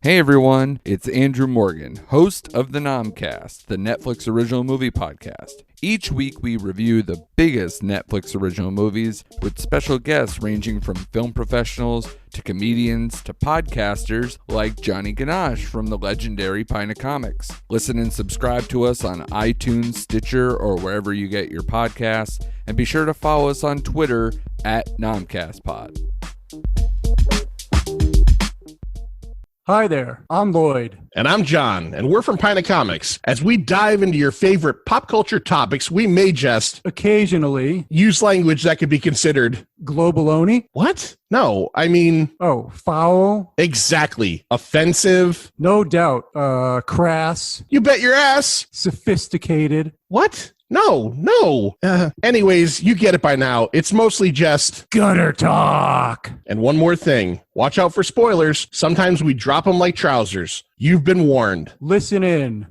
Hey everyone, it's Andrew Morgan, host of the Nomcast, the Netflix original movie podcast. Each week we review the biggest Netflix original movies with special guests ranging from film professionals to comedians to podcasters like Johnny Ganache from the legendary Pint of Comics. Listen and subscribe to us on iTunes, Stitcher, or wherever you get your podcasts, and be sure to follow us on Twitter at NomcastPod. Hi there, I'm Lloyd. And I'm John, and we're from Pint of Comics. As we dive into your favorite pop culture topics, we may just Occasionally use language that could be considered globaloney. what? No, I mean, Foul. exactly. Offensive. No doubt. Crass. You bet your ass. Sophisticated. What? No. Anyways, you get it by now. It's mostly just Gutter talk. And one more thing. Watch out for spoilers. Sometimes we drop them like trousers. You've been warned. Listen in.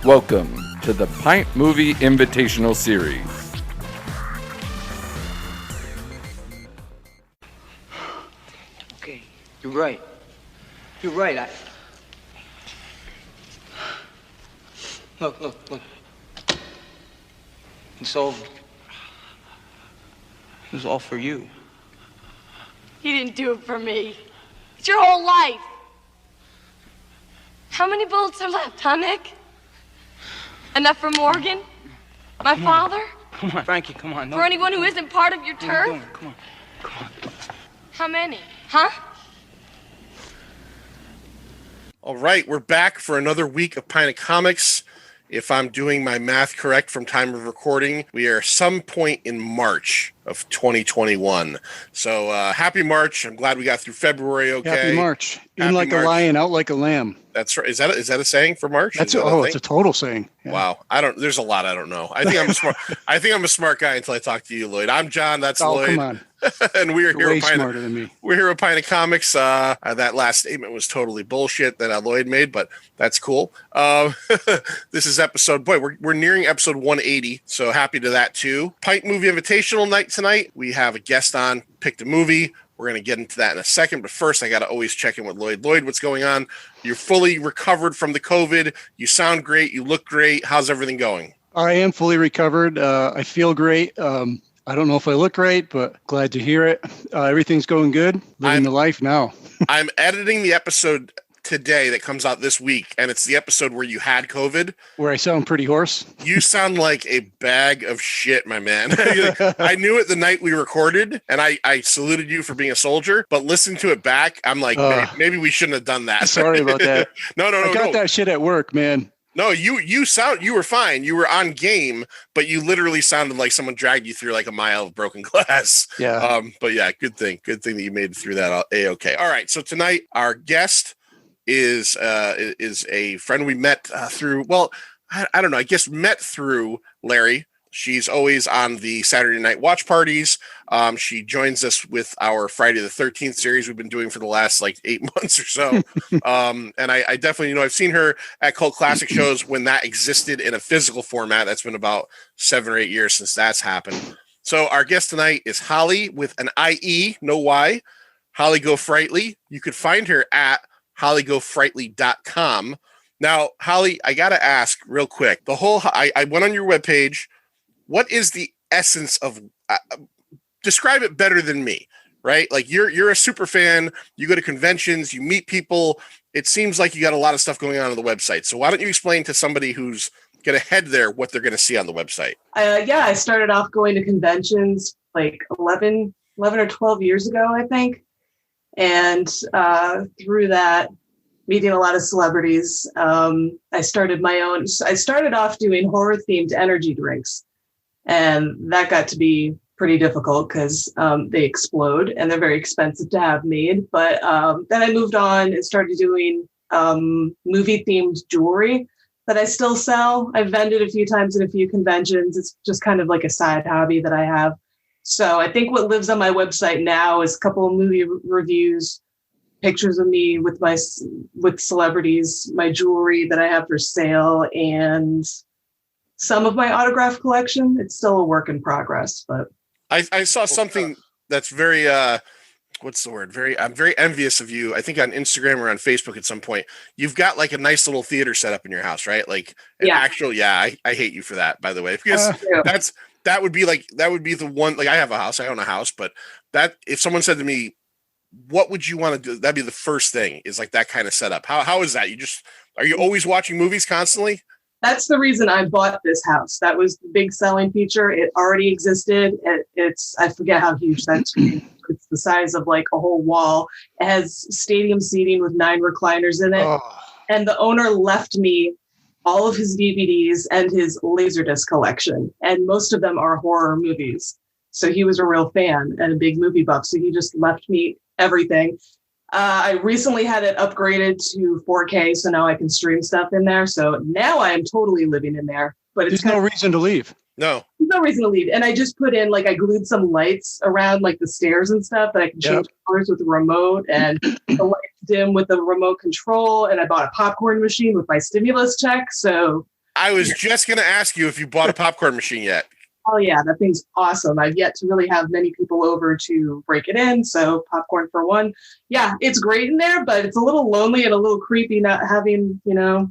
Welcome to the Pint Movie Invitational Series. Okay, you're right. You're right. Look. It's all for you. You didn't do it for me. It's your whole life. How many bullets are left, huh, Nick? Enough for Morgan? My father? Come on, Frankie, come on. No. For anyone who isn't part of your turf? Come on. How many? Huh? All right, we're back for another week of Pint of Comics. If I'm doing my math correct from time of recording, we are some point in March of 2021. So happy March. I'm glad we got through February okay. Happy March. In Happy like March. a lion, out like a lamb. That's right. Is that a saying for March? It's a total saying. Yeah. Wow. There's a lot I don't know. I think I'm a smart guy until I talk to you, Lloyd. I'm John, that's Lloyd. Come on. And we are You're way here smarter than me. We're here with Pint of Comics. That last statement was totally bullshit that Lloyd made, but that's cool. This is episode, we're nearing episode 180, so happy to that too. Pint Movie Invitational night tonight. We have a guest on, picked a movie. We're going to get into that in a second, but first I got to always check in with Lloyd. Lloyd, what's going on? You're fully recovered from the COVID. You sound great. You look great. How's everything going? I am fully recovered. I feel great. I don't know if I look great, but glad to hear it. Everything's going good. Living the life now. I'm editing the episode today that comes out this week, and it's the episode where you had COVID. Where I sound pretty hoarse. You sound like a bag of shit, my man. I knew it the night we recorded, and I saluted you for being a soldier, but listening to it back, I'm like, maybe we shouldn't have done that. Sorry about that. No. I got that shit at work, man. No, you were fine. You were on game, but you literally sounded like someone dragged you through like a mile of broken glass. Yeah. But yeah, good thing that you made it through that A-okay. All right. So tonight our guest is a friend we met through, I don't know, I guess met through Larry. She's always on the Saturday night watch parties. She joins us with our Friday the 13th series we've been doing for the last 8 months or so. And I definitely, I've seen her at Cult Classic shows when that existed in a physical format. That's been about 7 or 8 years since that's happened. So our guest tonight is Hollie with an I-E, no Y, Hollie GoFrightly. You could find her at HollieGoFrightly.com. Now, Hollie, I got to ask real quick. I went on your webpage. What is the essence of, describe it better than me, right? Like you're a super fan. You go to conventions, you meet people. It seems like you got a lot of stuff going on the website. So why don't you explain to somebody who's going to head there what they're going to see on the website? I started off going to conventions like 11 or 12 years ago, I think. And through that, meeting a lot of celebrities, I started my own. I started off doing horror-themed energy drinks, and that got to be pretty difficult because they explode and they're very expensive to have made. But then I moved on and started doing movie themed jewelry that I still sell. I've vended a few times in a few conventions. It's just kind of like a side hobby that I have. So I think what lives on my website now is a couple of movie reviews, pictures of me with celebrities, my jewelry that I have for sale, and some of my autograph collection. It's still a work in progress, but I saw something that's very what's the word? I'm very envious of you. I think on Instagram or on Facebook at some point, you've got like a nice little theater set up in your house, right? Like an actual, I hate you for that, by the way, because that would be the one, like I have a house, I own a house, but that if someone said to me, what would you want to do? That'd be the first thing is like that kind of setup. How is that? Are you always watching movies constantly? That's the reason I bought this house. That was the big selling feature. It already existed. I forget how huge that screen is. It's the size of like a whole wall. It has stadium seating with 9 recliners in it. Oh. And the owner left me all of his DVDs and his Laserdisc collection. And most of them are horror movies. So he was a real fan and a big movie buff. So he just left me everything. I recently had it upgraded to 4K, so now I can stream stuff in there. So now I am totally living in there. But there's no reason to leave. No. There's no reason to leave. And I just put in, I glued some lights around, the stairs and stuff that I can change colors with the remote, and the lights dim with the remote control. And I bought a popcorn machine with my stimulus check. So I was just going to ask you if you bought a popcorn machine yet. Oh, yeah, that thing's awesome. I've yet to really have many people over to break it in. So popcorn for one. Yeah, it's great in there, but it's a little lonely and a little creepy not having,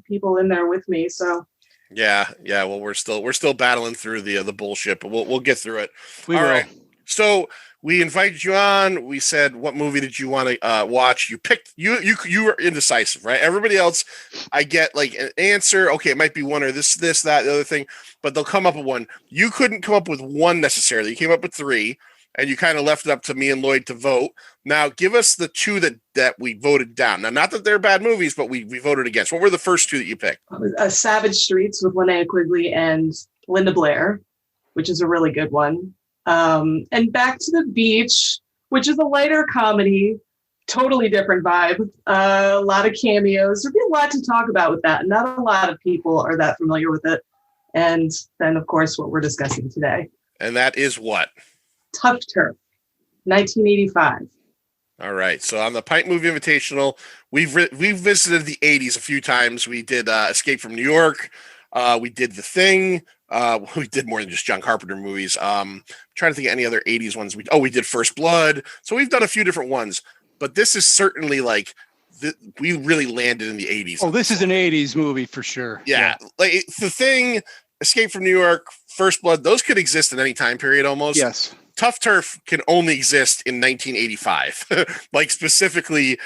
people in there with me. So. Yeah. Well, we're still battling through the bullshit, but we'll get through it. All right. So we invited you on. We said, what movie did you want to watch? You picked, you were indecisive, right? Everybody else, I get an answer. Okay, it might be one or this, that, the other thing, but they'll come up with one. You couldn't come up with one necessarily. You came up with 3, and you kind of left it up to me and Lloyd to vote. Now, give us the 2 that we voted down. Now, not that they're bad movies, but we voted against. What were the first 2 that you picked? Savage Streets with Linnea Quigley and Linda Blair, which is a really good one. And Back to the Beach, which is a lighter comedy, totally different vibe, a lot of cameos. There'd be a lot to talk about with that. Not a lot of people are that familiar with it. And then, of course, what we're discussing today. And that is what? Tuff Turf, 1985. All right. So on the Pint Movie Invitational, we've visited the 80s a few times. We did Escape from New York. We did The Thing. We did more than just John Carpenter movies. Trying to think of any other 80s ones. We did First Blood. So we've done a few different ones, but this is certainly we really landed in the 80s. Oh, this is an 80s movie for sure. Yeah. The Thing, Escape from New York, First Blood, those could exist in any time period almost. Yes. Tuff Turf can only exist in 1985, specifically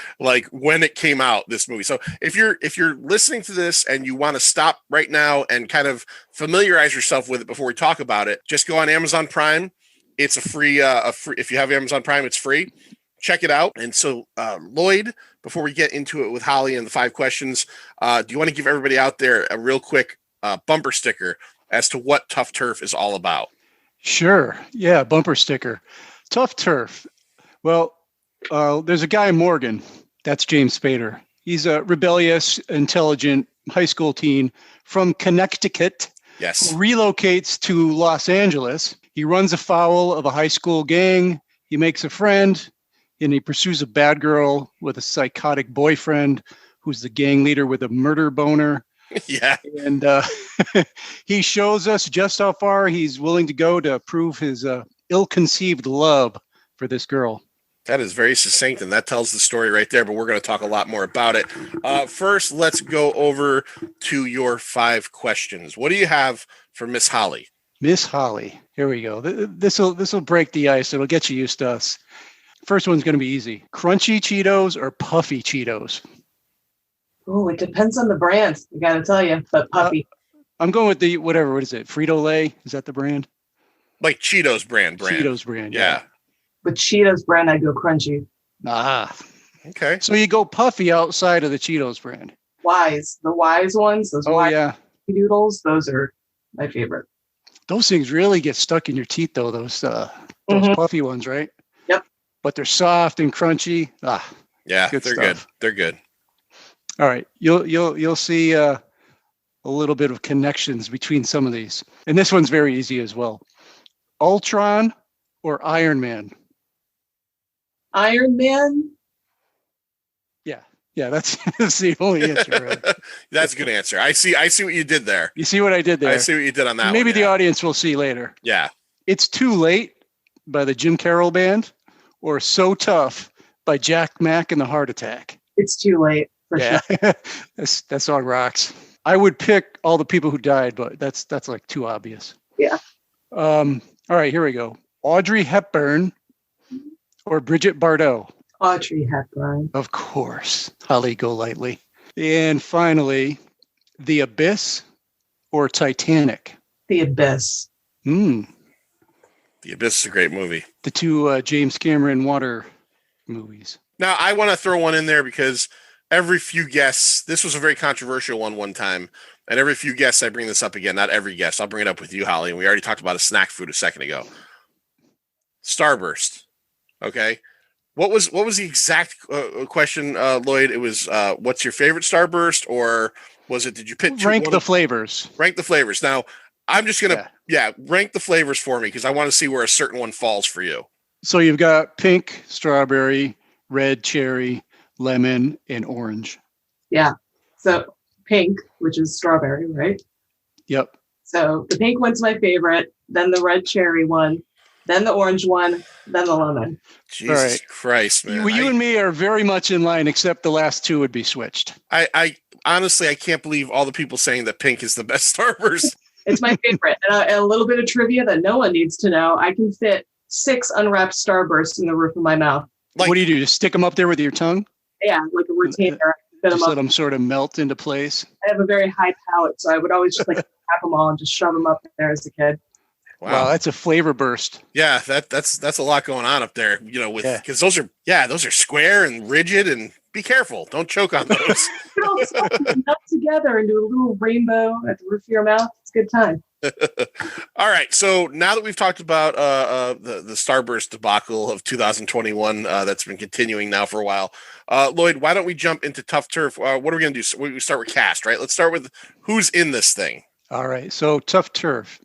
when it came out, this movie. So if you're listening to this and you want to stop right now and kind of familiarize yourself with it before we talk about it, just go on Amazon Prime. It's a free, if you have Amazon Prime, it's free. Check it out. And so, Lloyd, before we get into it with Holly and the 5 questions, do you want to give everybody out there a real quick bumper sticker as to what Tuff Turf is all about? Sure. Yeah, bumper sticker. Tuff Turf. Well, there's a guy, Morgan. That's James Spader. He's a rebellious, intelligent high school teen from Connecticut. Yes. Who relocates to Los Angeles. He runs afoul of a high school gang. He makes a friend, and he pursues a bad girl with a psychotic boyfriend who's the gang leader with a murder boner. Yeah. And he shows us just how far he's willing to go to prove his ill-conceived love for this girl. That is very succinct, and that tells the story right there, but we're going to talk a lot more about it. First, let's go over to your 5 questions. What do you have for Miss Holly? Miss Holly. Here we go. This will break the ice. It'll get you used to us. First one's going to be easy. Crunchy Cheetos or puffy Cheetos? Oh, it depends on the brand. I got to tell you, but puffy. I'm going with the whatever. What is it? Frito-Lay? Is that the brand? Like Cheetos brand. Cheetos brand. Yeah. With Cheetos brand, I go crunchy. Ah. Okay. So you go puffy outside of the Cheetos brand. Wise. The Wise ones. Those Wise noodles. Those are my favorite. Those things really get stuck in your teeth, though. Those those puffy ones, right? Yep. But they're soft and crunchy. Yeah, Good they're stuff. good. They're good. All right, you'll see a little bit of connections between some of these, and this one's very easy as well. Ultron or Iron Man? Iron Man. Yeah, that's the only answer. Really. That's a good answer. I see what you did there. You see what I did there? I see what you did on that Maybe one. the Yeah. audience will see later. Yeah. It's Too Late by the Jim Carroll Band or So Tough by Jack Mack and the Heart Attack. It's Too Late for sure. That song rocks. I would pick All the People Who Died, but that's like too obvious. Yeah. All right, here we go. Audrey Hepburn or Bridget Bardot? Audrey Hepburn. Of course. Hollie GoLightly. And finally, The Abyss or Titanic? The Abyss. The Abyss is a great movie. The two James Cameron water movies. Now, I want to throw one in there because every few guests, this was a very controversial one time, and every few guests I bring this up again. Not every guest. I'll bring it up with you, Holly, and we already talked about a snack food a second ago. Starburst. Okay. What was the exact question, Lloyd? It was what's your favorite Starburst, or was it did you pick rank the flavors? Rank the flavors. Now, I'm just gonna rank the flavors for me because I want to see where a certain one falls for you. So you've got pink, strawberry, red, cherry, lemon, and orange. Yeah. So pink, which is strawberry, right? Yep. So the pink one's my favorite, then the red cherry one, then the orange one, then the lemon. Jesus Christ, man. You and me are very much in line, except the last two would be switched. I honestly, I can't believe all the people saying that pink is the best Starburst. It's my favorite. And a little bit of trivia that no one needs to know. I can fit 6 unwrapped Starbursts in the roof of my mouth. What do? Just stick them up there with your tongue? Yeah, like a retainer. Just let them sort of melt into place. I have a very high palate, so I would always just like tap them all and just shove them up there as a kid. Wow, that's a flavor burst. Yeah, that's a lot going on up there, with because those are square and rigid, and be careful, don't choke on those. Nut together and do a little rainbow at the roof of your mouth. It's a good time. All right, so now that we've talked about the Starburst debacle of 2021, that's been continuing now for a while, Lloyd, why don't we jump into Tuff Turf? What are we going to do? So we start with cast, right? Let's start with who's in this thing. All right, so Tuff Turf.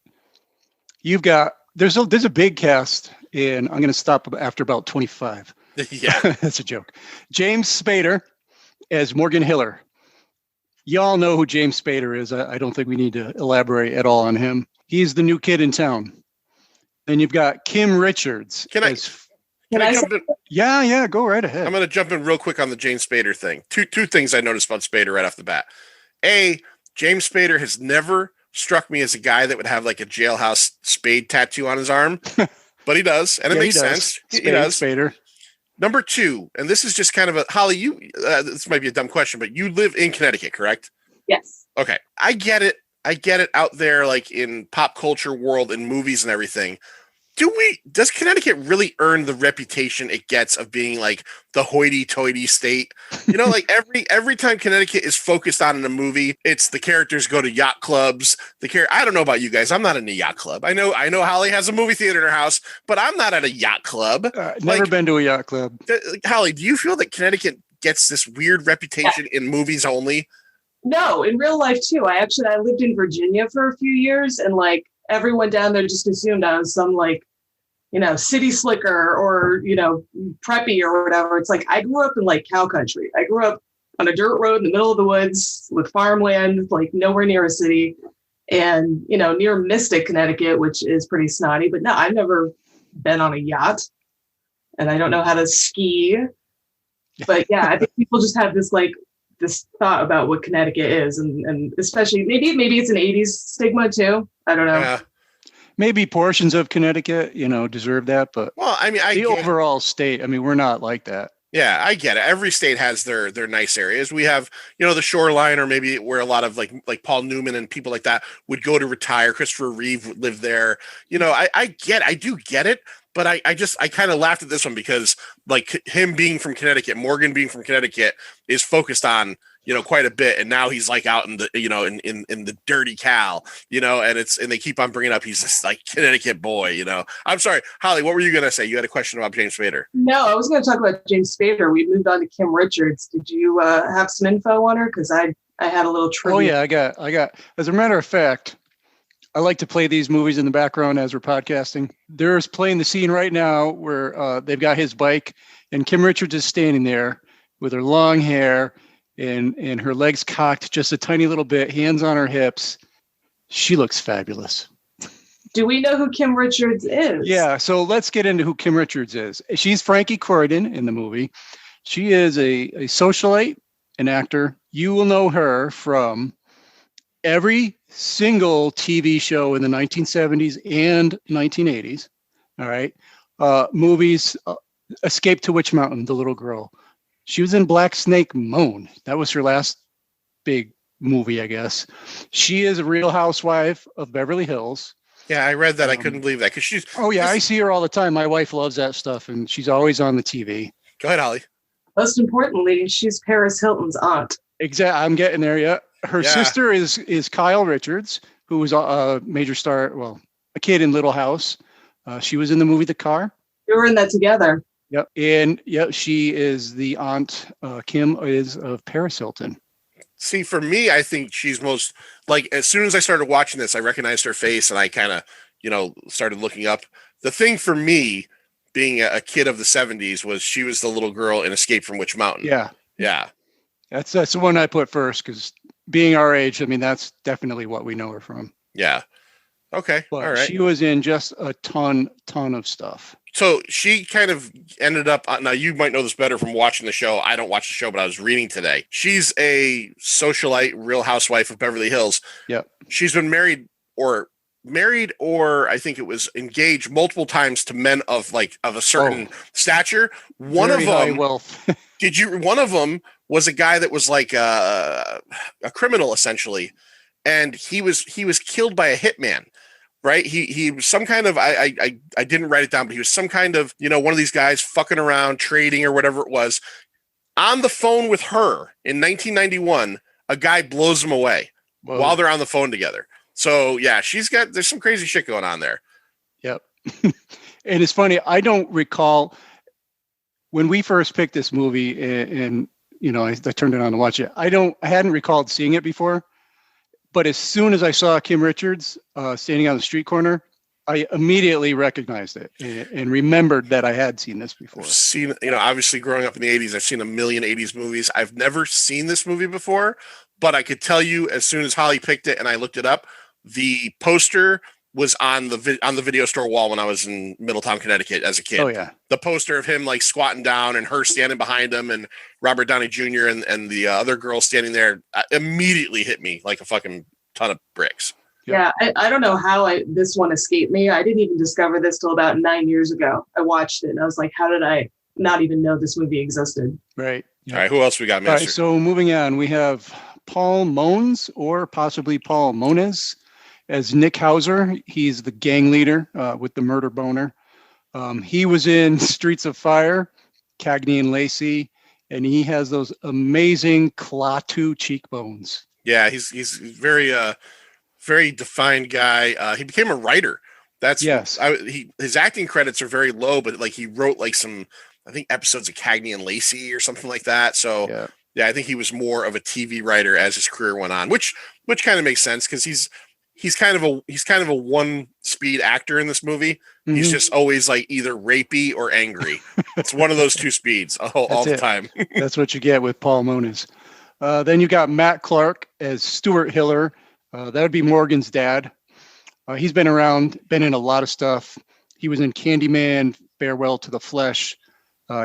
You've got there's a big cast, and I'm going to stop after about 25. Yeah, that's a joke. James Spader as Morgan Hiller. Y'all know who James Spader is. I don't think we need to elaborate at all on him. He's the new kid in town. Then you've got Kim Richards. Can I jump in? Yeah, go right ahead. I'm going to jump in real quick on the James Spader thing. Two things I noticed about Spader right off the bat. A, James Spader has never struck me as a guy that would have like a jailhouse spade tattoo on his arm, but he does, and it makes sense. He does. Spader. Number 2, and this is just kind of a Holly. You this might be a dumb question, but you live in Connecticut, correct? Yes. Okay, I get it out there, like in pop culture world and movies and everything. Does Connecticut really earn the reputation it gets of being like the hoity-toity state? Like every time Connecticut is focused on in a movie, it's the characters go to yacht clubs. I don't know about you guys. I'm not in a yacht club. I know Holly has a movie theater in her house, but I'm not at a yacht club. Never been to a yacht club. Holly, do you feel that Connecticut gets this weird reputation in movies only? No, in real life too. I lived in Virginia for a few years, and like everyone down there just assumed I was some like, city slicker or, preppy or whatever. It's like, I grew up in like cow country. I grew up on a dirt road in the middle of the woods with farmland, like nowhere near a city, and, near Mystic, Connecticut, which is pretty snotty, but no, I've never been on a yacht, and I don't know how to ski, but yeah, I think people just have this thought about what Connecticut is, and especially maybe it's an 80s stigma too. I don't know. Yeah. Maybe portions of Connecticut, deserve that, but the overall state, we're not like that. Yeah, I get it. Every state has their nice areas. We have, the shoreline, or maybe where a lot of like Paul Newman and people like that would go to retire. Christopher Reeve would live there. I do get it. But I kind of laughed at this one because like him being from Connecticut, Morgan being from Connecticut is focused on, quite a bit, and now he's like out in the in the dirty Cal, and they keep on bringing up he's this like Connecticut boy. I'm sorry, Holly, what were you gonna say? You had a question about James Spader. No, I was going to talk about James Spader. We moved on to Kim Richards. Did you have some info on her? Because I had a little trivia. Oh yeah, I got. As a matter of fact, I like to play these movies in the background as we're podcasting. There's playing the scene right now where they've got his bike, and Kim Richards is standing there with her long hair and her legs cocked just a tiny little bit, hands on her hips. She looks fabulous. Do we know who Kim Richards is? Yeah, so let's get into who Kim Richards is. She's Frankie Corridan in the movie. She is a socialite, an actor. You will know her from every single TV show in the 1970s and 1980s. All right. Movies, Escape to Witch Mountain, the little girl. She was in Black Snake Moan. That was her last big movie, I guess. She is a Real Housewife of Beverly Hills. Yeah, I read that. I couldn't believe that because she's. Oh yeah, I see her all the time. My wife loves that stuff, and she's always on the TV. Go ahead, Holly. Most importantly, she's Paris Hilton's aunt. Exactly. I'm getting there. Yeah. Her sister is Kyle Richards, who was a major star. Well, a kid in Little House. She was in the movie The Car. You were in that together. Yep. And she is the aunt. Kim is of Paris Hilton. See, for me, I think she's most like as soon as I started watching this, I recognized her face and I kind of, started looking up. The thing for me being a kid of the 70s was she was the little girl in Escape from Witch Mountain. Yeah. Yeah. That's the one I put first because being our age, I mean, that's definitely what we know her from. Yeah. Okay. But all right. She was in just a ton of stuff. So she kind of ended up, now you might know this better from watching the show. I don't watch the show, but I was reading today. She's a socialite, Real Housewife of Beverly Hills. Yep. She's been married or I think it was engaged multiple times to men of a certain stature. One Very of them, high wealth. one of them was a guy that was like a criminal essentially. And he was killed by a hitman. Right. He was some kind of, I didn't write it down, but he was some kind of, one of these guys fucking around, trading or whatever it was. On the phone with her in 1991, a guy blows him away while they're on the phone together. So yeah, there's some crazy shit going on there. Yep. And it's funny. I don't recall when we first picked this movie and I turned it on to watch it. I hadn't recalled seeing it before. But as soon as I saw Kim Richards standing on the street corner, I immediately recognized it and remembered that I had seen this before. I've seen, obviously growing up in the 80s, I've seen a million 80s movies. I've never seen this movie before, but I could tell you as soon as Holly picked it and I looked it up, the poster was on the video store wall when I was in Middletown, Connecticut as a kid. Oh yeah. The poster of him like squatting down and her standing behind him and Robert Downey Jr. and the other girl standing there immediately hit me like a fucking ton of bricks. Yeah. I don't know how this one escaped me. I didn't even discover this till about 9 years ago. I watched it and I was like, how did I not even know this movie existed? Right. Yeah. All right. Who else we got, Mister? All right. So moving on, we have Paul Mons or possibly Paul Moniz as Nick Hauser. He's the gang leader with the murder boner. He was in Streets of Fire, Cagney and Lacey, and he has those amazing Klaatu cheekbones. Yeah, he's very very defined guy. He became a writer. His acting credits are very low, but like he wrote like some I think episodes of Cagney and Lacey or something like that. So yeah, I think he was more of a TV writer as his career went on, which kind of makes sense because he's kind of a one speed actor in this movie. Mm-hmm. He's just always like either rapey or angry. It's one of those two speeds all the time. That's what you get with Paul Moniz. Then you got Matt Clark as Stuart Hiller. That would be Morgan's dad. He's been around, been in a lot of stuff. He was in Candyman, Farewell to the Flesh.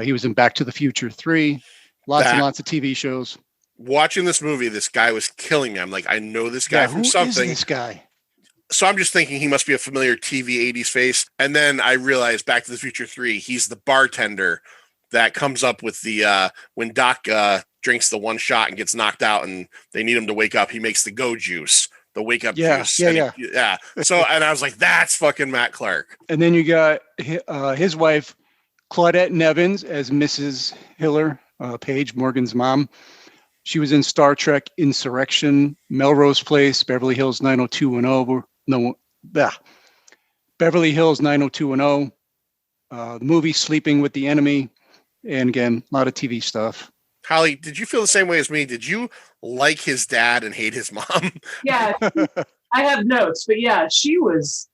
He was in Back to the Future 3. And lots of TV shows. Watching this movie, this guy was killing me. I'm like, I know this guy from something. Who is this guy? So I'm just thinking he must be a familiar TV 80s face. And then I realized Back to the Future 3, he's the bartender that comes up with the when Doc drinks the one shot and gets knocked out and they need him to wake up, he makes the go juice, the wake up juice. Yeah. So, and I was like, that's fucking Matt Clark. And then you got his wife, Claudette Nevins, as Mrs. Hiller, Paige, Morgan's mom. She was in Star Trek Insurrection, Melrose Place, Beverly Hills 90210. No, Beverly Hills 90210. The movie Sleeping with the Enemy. And again, a lot of TV stuff. Holly, did you feel the same way as me? Did you like his dad and hate his mom? Yeah, I have notes, but yeah, she was.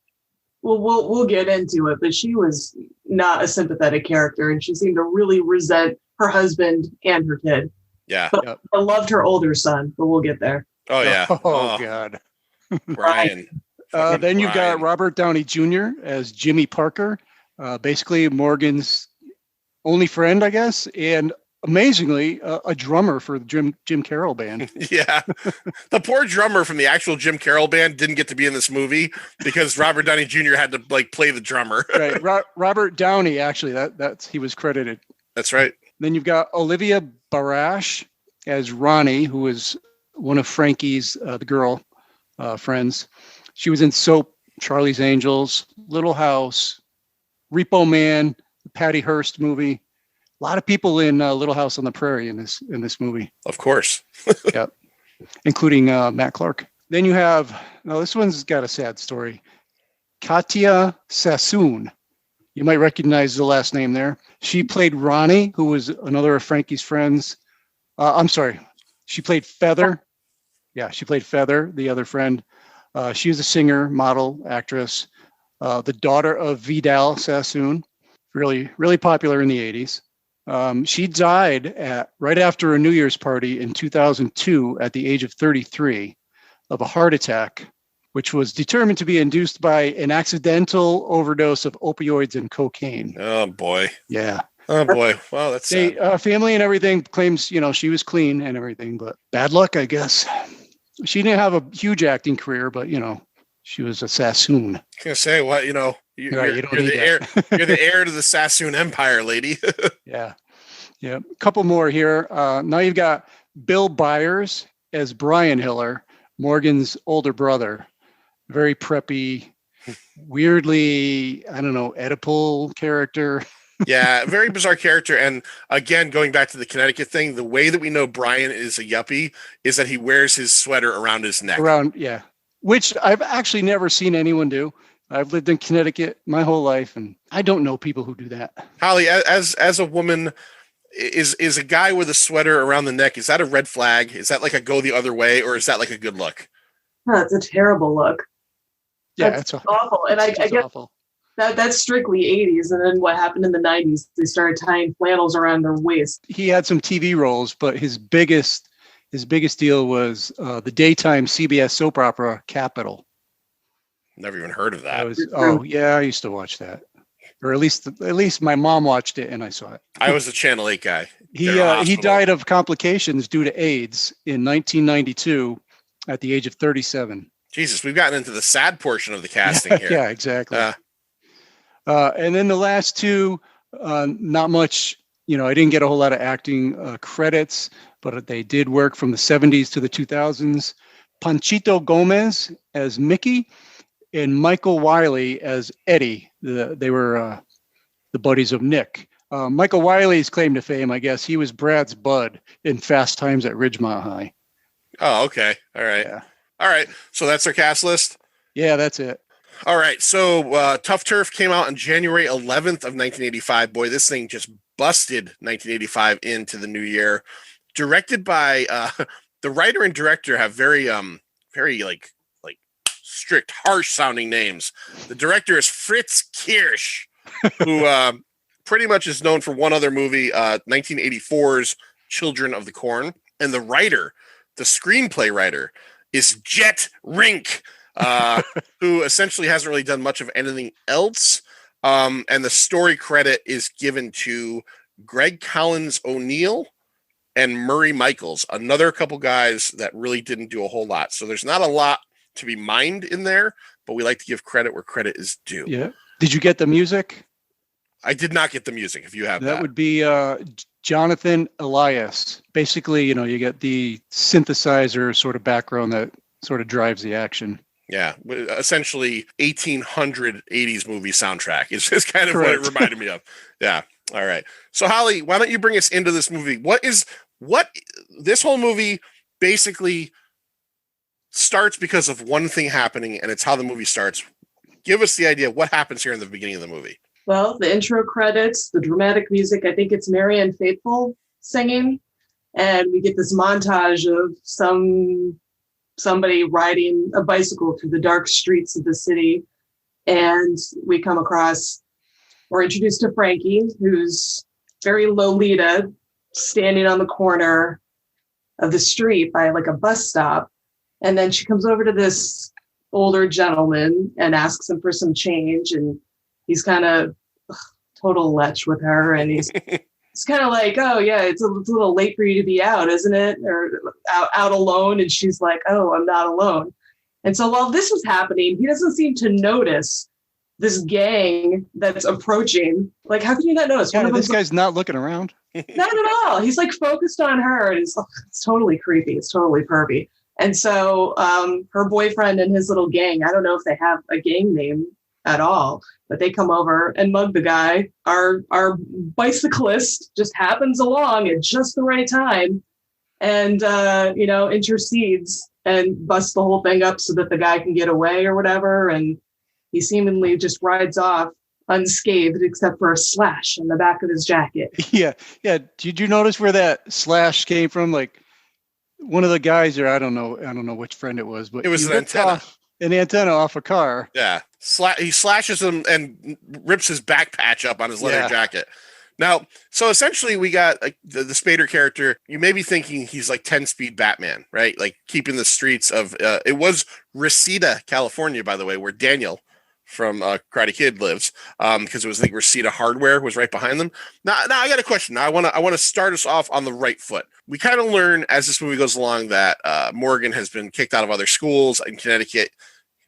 Well, we'll get into it, but she was not a sympathetic character, and she seemed to really resent her husband and her kid. Yeah. But Yep. I loved her older son, but we'll get there. Oh, yeah. Oh, God. Brian. Then you've got Brian. Robert Downey Jr. as Jimmy Parker, basically Morgan's only friend, I guess, and amazingly, a drummer for the Jim Carroll band. Yeah. The poor drummer from the actual Jim Carroll band didn't get to be in this movie because Robert Downey Jr. had to play the drummer. Right, Robert Downey, actually, that's he was credited. That's right. Then you've got Olivia Barash as Ronnie, who was one of Frankie's, the girl, friends. She was in Soap, Charlie's Angels, Little House, Repo Man, the Patty Hearst movie. A lot of people in Little House on the Prairie in this movie. Of course. Yep, including Matt Clark. Then you have, now this one's got a sad story. Katya Sassoon. You might recognize the last name there. She played Ronnie, who was another of Frankie's friends. I'm sorry. She played Feather. Yeah, she played Feather, the other friend. She was a singer, model, actress. The daughter of Vidal Sassoon. Really, really popular in the 80s. She died right after a New Year's party in 2002 at the age of 33 of a heart attack, which was determined to be induced by an accidental overdose of opioids and cocaine. Oh, boy. Yeah. Oh, boy. Well, that's sad. Family and everything claims, she was clean and everything, but bad luck, I guess. She didn't have a huge acting career, but, she was a Sassoon. I was going to say, what, you're the heir to the Sassoon Empire, lady. Yeah. Yeah. A couple more here. Now you've got Bill Byers as Brian Hiller, Morgan's older brother. Very preppy, weirdly, I don't know, Oedipal character. Yeah, very bizarre character. And again, going back to the Connecticut thing, the way that we know Brian is a yuppie is that he wears his sweater around his neck. Yeah. Which I've actually never seen anyone do. I've lived in Connecticut my whole life, and I don't know people who do that. Holly, as a woman, is a guy with a sweater around the neck, is that a red flag? Is that like a go the other way, or is that like a good look? Oh, it's a terrible look. Yeah, that's awful. And I guess awful. That's strictly 80s. And then what happened in the 90s? They started tying flannels around their waist. He had some TV roles, but his biggest deal was the daytime CBS soap opera Capital. Never even heard of that. I used to watch that, or at least my mom watched it and I saw it. I was a Channel 8 guy. He died of complications due to AIDS in 1992 at the age of 37. Jesus, we've gotten into the sad portion of the casting here. Yeah, exactly. And then the last two, not much. I didn't get a whole lot of acting credits, but they did work from the 70s to the 2000s. Panchito Gomez as Mickey and Michael Wiley as Eddie. They were the buddies of Nick. Michael Wiley's claim to fame, I guess, he was Brad's bud in Fast Times at Ridgemont High. Oh, okay. All right. Yeah. All right. So that's our cast list? Yeah, that's it. All right. So Tuff Turf came out on January 11th of 1985. Boy, this thing just busted 1985 into the new year. Directed by the writer and director have very like strict, harsh sounding names. The director is Fritz Kirsch, who pretty much is known for one other movie, 1984's Children of the Corn. And the screenplay writer, is Jet Rink, who essentially hasn't really done much of anything else. And the story credit is given to Greg Collins O'Neill and Murray Michaels, another couple guys that really didn't do a whole lot. So there's not a lot to be mined in there, but we like to give credit where credit is due. Yeah. Did you get the music? I did not get the music. If you have that, would be Jonathan Elias. Basically, you get the synthesizer sort of background that sort of drives the action. Yeah, essentially 1880s movie soundtrack is kind of Correct. what it reminded me of. Yeah. All right. So Holly, why don't you bring us into this movie? What is what this whole movie basically starts because of one thing happening, and it's how the movie starts. Give us the idea of what happens here in the beginning of the movie. Well, the intro credits, the dramatic music, I think it's Marianne Faithfull singing. And we get this montage of somebody riding a bicycle through the dark streets of the city. And we come across, we're introduced to Frankie, who's very Lolita, standing on the corner of the street by like a bus stop. And then she comes over to this older gentleman and asks him for some change. And he's kind of total lech with her. And he's kind of like, oh, yeah, it's a little late for you to be out, isn't it? Or out alone. And she's like, oh, I'm not alone. And so while this was happening, he doesn't seem to notice this gang that's approaching. Like, how can you not notice? Yeah, this guy's not looking around. Not at all. He's like focused on her. And it's totally creepy. It's totally pervy. And so her boyfriend and his little gang, I don't know if they have a gang name at all, but they come over and mug the guy. Our bicyclist just happens along at just the right time and, intercedes and busts the whole thing up so that the guy can get away or whatever. And he seemingly just rides off unscathed except for a slash on the back of his jacket. Yeah. Did you notice where that slash came from? Like, one of the guys, or I don't know which friend it was, but it was an antenna. An antenna off a car. Yeah. He slashes him and rips his back patch up on his leather jacket. Now, so essentially we got the Spader character. You may be thinking he's like 10-speed Batman, right? Like keeping the streets of, it was Reseda, California, by the way, where Daniel from Karate Kid lives, because it was like Reseda Hardware was right behind them. Now I got a question. Now I want to start us off on the right foot. We kind of learn as this movie goes along that Morgan has been kicked out of other schools in Connecticut.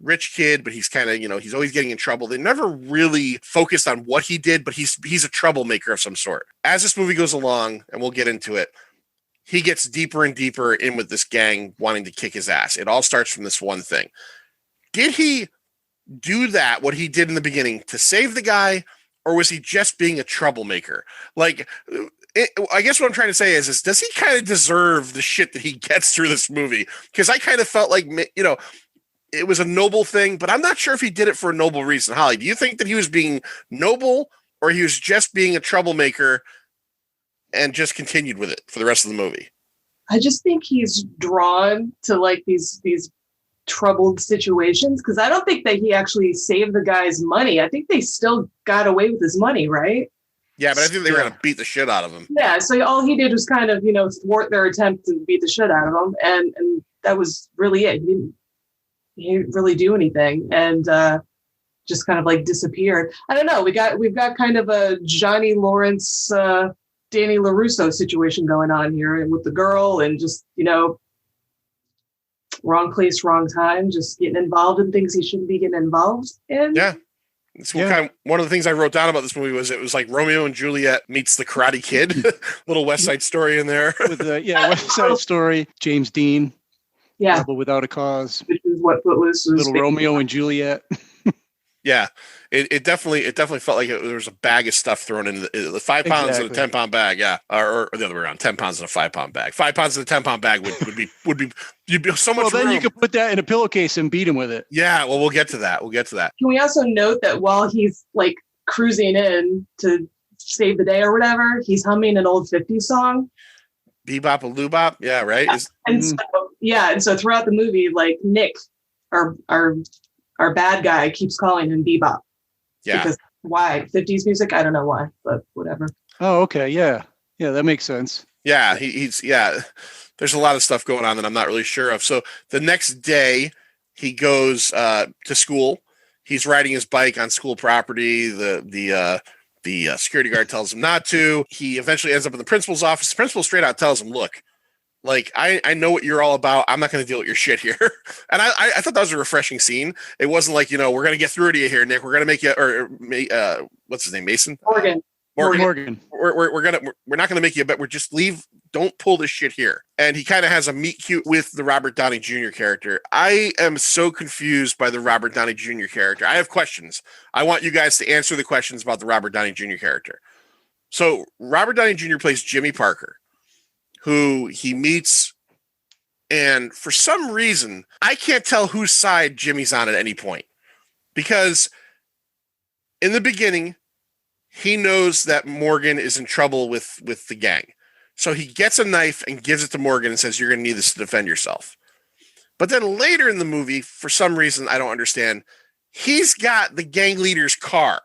Rich kid, but he's kind of, he's always getting in trouble. They never really focused on what he did, but he's a troublemaker of some sort. As this movie goes along, and we'll get into it, he gets deeper and deeper in with this gang wanting to kick his ass. It all starts from this one thing. Did he do that, what he did in the beginning, to save the guy, or was he just being a troublemaker? Like, I guess what I'm trying to say is does he kind of deserve the shit that he gets through this movie? Because I kind of felt like, it was a noble thing, but I'm not sure if he did it for a noble reason. Holly, do you think that he was being noble, or he was just being a troublemaker and just continued with it for the rest of the movie? I just think he's drawn to like these troubled situations, because I don't think that he actually saved the guy's money. I think they still got away with his money, right? Yeah, but I think they were going to beat the shit out of him. Yeah, so all he did was kind of, thwart their attempt to beat the shit out of him, and that was really it. He didn't really do anything, and just kind of like disappeared. I don't know. We've got kind of a Johnny Lawrence, Danny LaRusso situation going on here, and with the girl, and just wrong place, wrong time, just getting involved in things he shouldn't be getting involved in. Yeah. One of the things I wrote down about this movie was it was like Romeo and Juliet meets the Karate Kid. Little West Side Story in there. With West Side Story, James Dean. Yeah. Rebel Without a Cause. Which is what Footloose was. Little Romeo and Juliet. Yeah. It definitely felt like there was a bag of stuff thrown in the 5 pounds in a 10-pound bag. Yeah. Or the other way around, 10 pounds in a 5-pound bag. 5 pounds in a 10-pound bag would be you'd be so much. Well, then room. you could put that in a pillowcase and beat him with it. Yeah. Well, we'll get to that. Can we also note that while he's like cruising in to save the day or whatever, he's humming an old 50s song. Bebop a Loobop. Yeah. Right. Yeah. And so throughout the movie, like Nick, our bad guy, keeps calling him Bebop. Yeah. Because why? 50s music? I don't know why, but whatever. Oh, okay. Yeah. Yeah, that makes sense. Yeah, he's there's a lot of stuff going on that I'm not really sure of. So the next day he goes to school. He's riding his bike on school property. The security guard tells him not to. He eventually ends up in the principal's office. The principal straight out tells him, look, like, I know what you're all about. I'm not going to deal with your shit here. And I thought that was a refreshing scene. It wasn't like, we're going to get through to you here, Nick. We're going to make you, what's his name? Mason? Morgan. We're not going to make you a bet. We're just leave. Don't pull this shit here. And he kind of has a meet cute with the Robert Downey Jr. character. I am so confused by the Robert Downey Jr. character. I have questions. I want you guys to answer the questions about the Robert Downey Jr. character. So Robert Downey Jr. plays Jimmy Parker, who he meets. And for some reason, I can't tell whose side Jimmy's on at any point. Because in the beginning, he knows that Morgan is in trouble with the gang. So he gets a knife and gives it to Morgan and says, you're going to need this to defend yourself. But then later in the movie, for some reason, I don't understand, he's got the gang leader's car.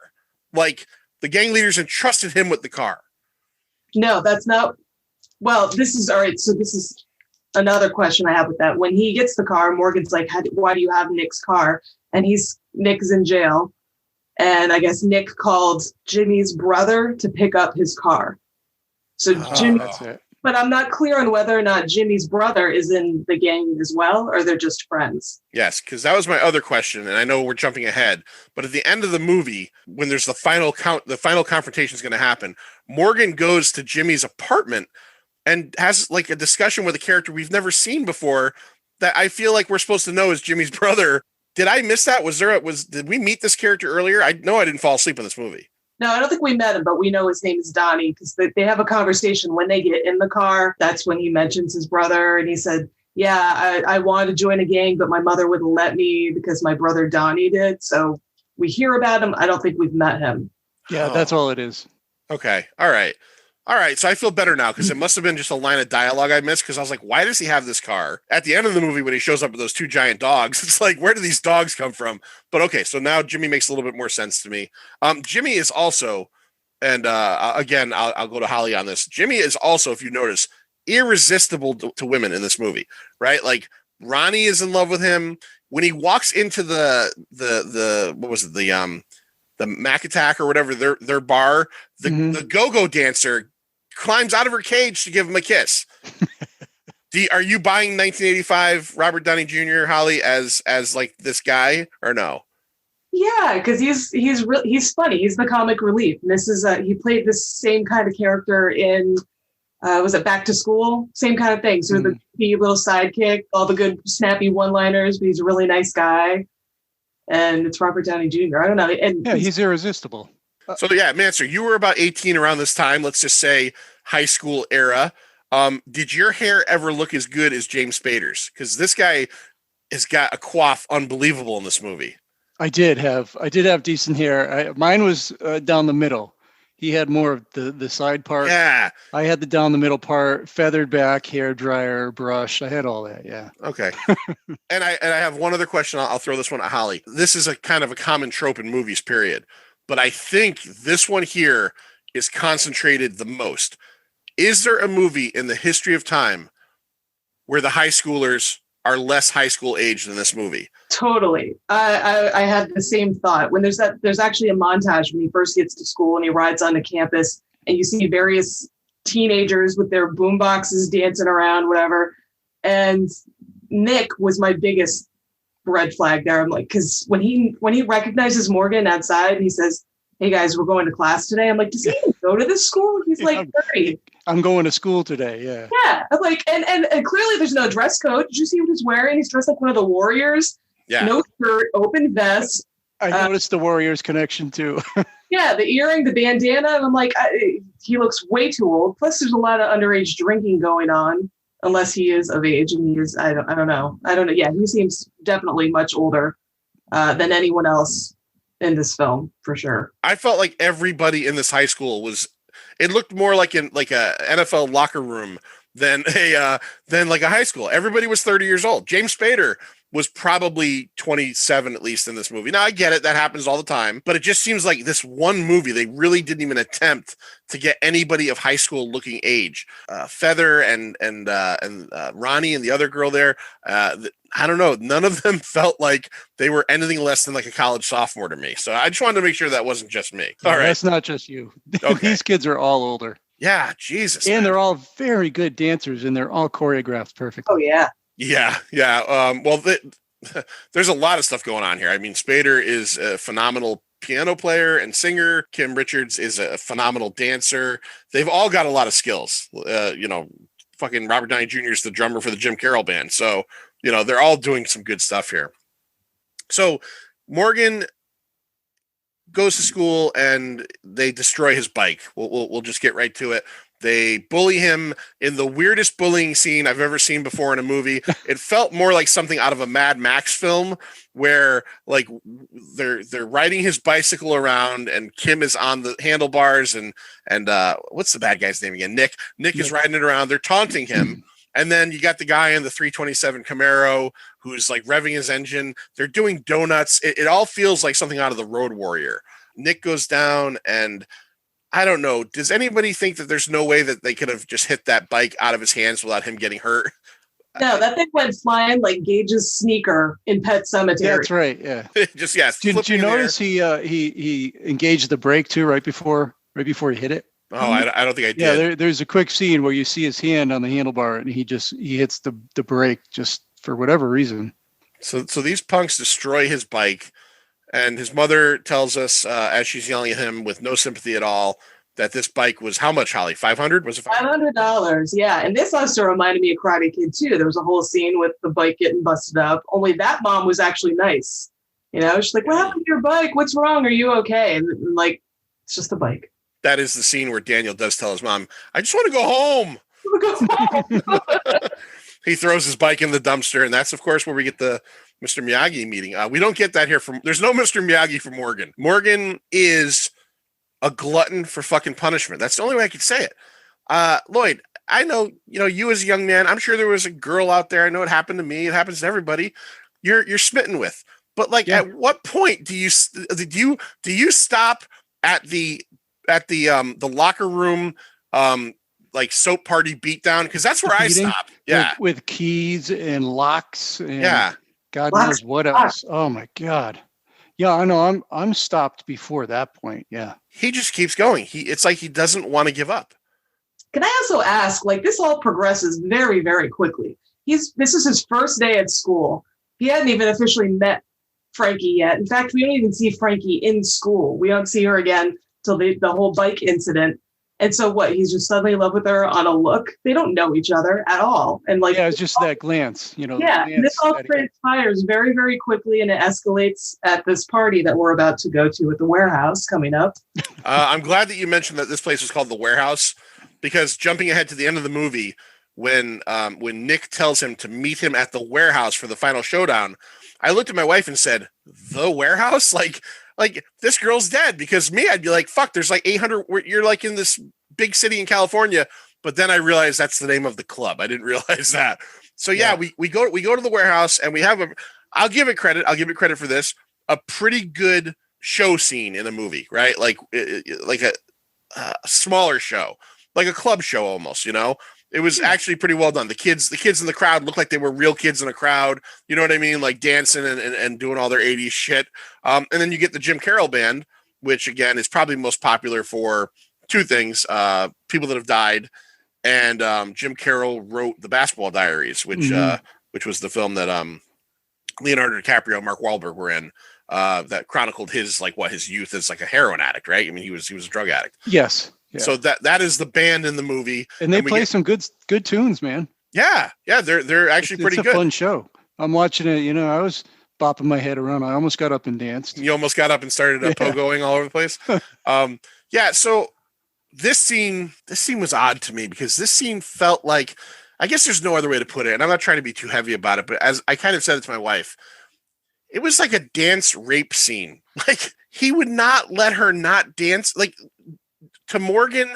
Like, the gang leaders entrusted him with the car. No, that's not. Well, this is all right. So this is another question I have with that. When he gets the car, Morgan's like, why do you have Nick's car? And Nick is in jail. And I guess Nick called Jimmy's brother to pick up his car. So Jimmy, That's it. but I'm not clear on whether or not Jimmy's brother is in the gang as well, or they're just friends. Yes, because that was my other question, and I know we're jumping ahead, but at the end of the movie, when there's the final confrontation is going to happen, Morgan goes to Jimmy's apartment and has like a discussion with a character we've never seen before that I feel like we're supposed to know is Jimmy's brother. Did I miss that? Did we meet this character earlier? I know I didn't fall asleep in this movie. No, I don't think we met him, but we know his name is Donnie because they have a conversation when they get in the car. That's when he mentions his brother. And he said, yeah, I wanted to join a gang, but my mother wouldn't let me because my brother Donnie did. So we hear about him. I don't think we've met him. Yeah, that's all it is. Okay. All right. So I feel better now because it must have been just a line of dialogue I missed because I was like, why does he have this car? At the end of the movie, when he shows up with those two giant dogs, it's like, where do these dogs come from? But okay, so now Jimmy makes a little bit more sense to me. Jimmy is also, and again, I'll go to Holly on this. Jimmy is also, if you notice, irresistible to women in this movie, right? Like Ronnie is in love with him. When he walks into the what was it, the Mac Attack or whatever, their bar, the go-go dancer climbs out of her cage to give him a kiss. Are you buying 1985 Robert Downey Jr. Holly as like this guy or no? Yeah, because he's funny. He's the comic relief. And this is he played this same kind of character in was it Back to School? Same kind of thing. So the little sidekick, all the good snappy one-liners, but he's a really nice guy. And it's Robert Downey Jr. I don't know. And Yeah, he's irresistible. So yeah, Manser, you were about 18 around this time. Let's just say high school era. Did your hair ever look as good as James Spader's? Because this guy has got a coif unbelievable in this movie. I did have decent hair. Mine was down the middle. He had more of the side part. Yeah. I had the down the middle part, feathered back, hair dryer, brush. I had all that. Yeah. Okay. and I have one other question. I'll throw this one at Holly. This is a kind of a common trope in movies, period. But I think this one here is concentrated the most. Is there a movie in the history of time where the high schoolers are less high school age than this movie? Totally. I had the same thought. When there's actually a montage when he first gets to school and he rides onto campus and you see various teenagers with their boom boxes dancing around, whatever. And Nick was my biggest red flag there. I'm like, because when he recognizes Morgan outside, he says, "Hey guys, we're going to class today." I'm like, does he even go to this school? He's like 30. I'm going to school today. Yeah. Yeah. I'm like, and clearly there's no dress code. Did you see what he's wearing? He's dressed like one of the Warriors. Yeah. No shirt, open vest. I noticed the Warriors connection too. Yeah, the earring, the bandana. And I'm like, he looks way too old. Plus, there's a lot of underage drinking going on, unless he is of age. And he is, I don't know. Yeah, he seems definitely much older than anyone else in this film, for sure. I felt like everybody in this high school it looked more like a NFL locker room than like a high school. Everybody was 30 years old. James Spader was probably 27 at least in this movie. Now I get it, that happens all the time, but it just seems like this one movie they really didn't even attempt to get anybody of high school looking age. Feather and Ronnie and the other girl there, I don't know, none of them felt like they were anything less than like a college sophomore to me. So I just wanted to make sure that wasn't just me. All right, that's not just you. Okay. These kids are all older. Yeah, Jesus. And man. they're all very good dancers, and they're all choreographed perfectly. Oh, yeah. Yeah. Well, there's a lot of stuff going on here. I mean, Spader is a phenomenal piano player and singer. Kim Richards is a phenomenal dancer. They've all got a lot of skills. Fucking Robert Downey Jr. is the drummer for the Jim Carroll band. So, they're all doing some good stuff here. So Morgan goes to school and they destroy his bike. We'll just get right to it. They bully him in the weirdest bullying scene I've ever seen before in a movie. It felt more like something out of a Mad Max film where like they're riding his bicycle around and Kim is on the handlebars and what's the bad guy's name again? Nick is riding it around. They're taunting him. And then you got the guy in the 327 Camaro who's like revving his engine. They're doing donuts. It all feels like something out of the Road Warrior. Nick goes down and I don't know. Does anybody think that there's no way that they could have just hit that bike out of his hands without him getting hurt? No, that thing went flying like Gage's sneaker in Pet Sematary. Yeah, that's right. Yeah. Just yes. Did you notice he engaged the brake too right before he hit it? Oh, I don't think I did. Yeah, there's a quick scene where you see his hand on the handlebar and he hits the brake just for whatever reason. So these punks destroy his bike. And his mother tells us, as she's yelling at him with no sympathy at all, that this bike was how much, Holly? $500? Was it $500? Yeah. And this also reminded me of Karate Kid too. There was a whole scene with the bike getting busted up. Only that mom was actually nice. You know, she's like, "What happened to your bike? What's wrong? Are you okay?" And like, it's just a bike. That is the scene where Daniel does tell his mom, "I just want to go home." He throws his bike in the dumpster, and that's of course where we get the Mr. Miyagi meeting. We don't get that here there's no Mr. Miyagi for Morgan. Morgan is a glutton for fucking punishment. That's the only way I could say it. Lloyd, I know, you as a young man, I'm sure there was a girl out there. I know it happened to me. It happens to everybody. You're smitten with, but like, at what point do you stop at the locker room, like soap party beatdown? Cause that's where I stop. Yeah. With keys and locks and God Locks. knows what else. Oh my God. Yeah, I know. I'm stopped before that point. Yeah. He just keeps going. It's like he doesn't want to give up. Can I also ask, like, this all progresses very, very quickly. This is his first day at school. He hadn't even officially met Frankie yet. In fact, we don't even see Frankie in school. We don't see her again till the whole bike incident. And so what? He's just suddenly in love with her on a look. They don't know each other at all. And like, it's just that glance, Yeah, this all transpires very, very quickly, and it escalates at this party that we're about to go to at the warehouse coming up. I'm glad that you mentioned that this place is called the Warehouse, because jumping ahead to the end of the movie, when Nick tells him to meet him at the warehouse for the final showdown, I looked at my wife and said, "The warehouse? Like this girl's dead." Because me, I'd be like, fuck, there's like 800, you're like in this big city in California. But then I realized that's the name of the club. I didn't realize that. So we go to the warehouse, and we have I'll give it credit for this, a pretty good show scene in a movie, right? Like a smaller show, like a club show almost, It was actually pretty well done. The kids in the crowd looked like they were real kids in a crowd. You know what I mean? Like dancing and doing all their 80s shit. And then you get the Jim Carroll band, which again is probably most popular for two things: people that have died, and Jim Carroll wrote The Basketball Diaries, which was the film that Leonardo DiCaprio and Mark Wahlberg were in, that chronicled his youth as like a heroin addict, right? I mean, he was a drug addict. Yes. Yeah. So that is the band in the movie, and they play some good tunes, man. Yeah, they're actually pretty good. It's a fun show. I'm watching it. I was bopping my head around. I almost got up and danced. You almost got up and started pogoing all over the place. So this scene was odd to me, because this scene felt like, I guess there's no other way to put it, and I'm not trying to be too heavy about it, but as I kind of said it to my wife, it was like a dance rape scene. Like, he would not let her not dance, like, to Morgan,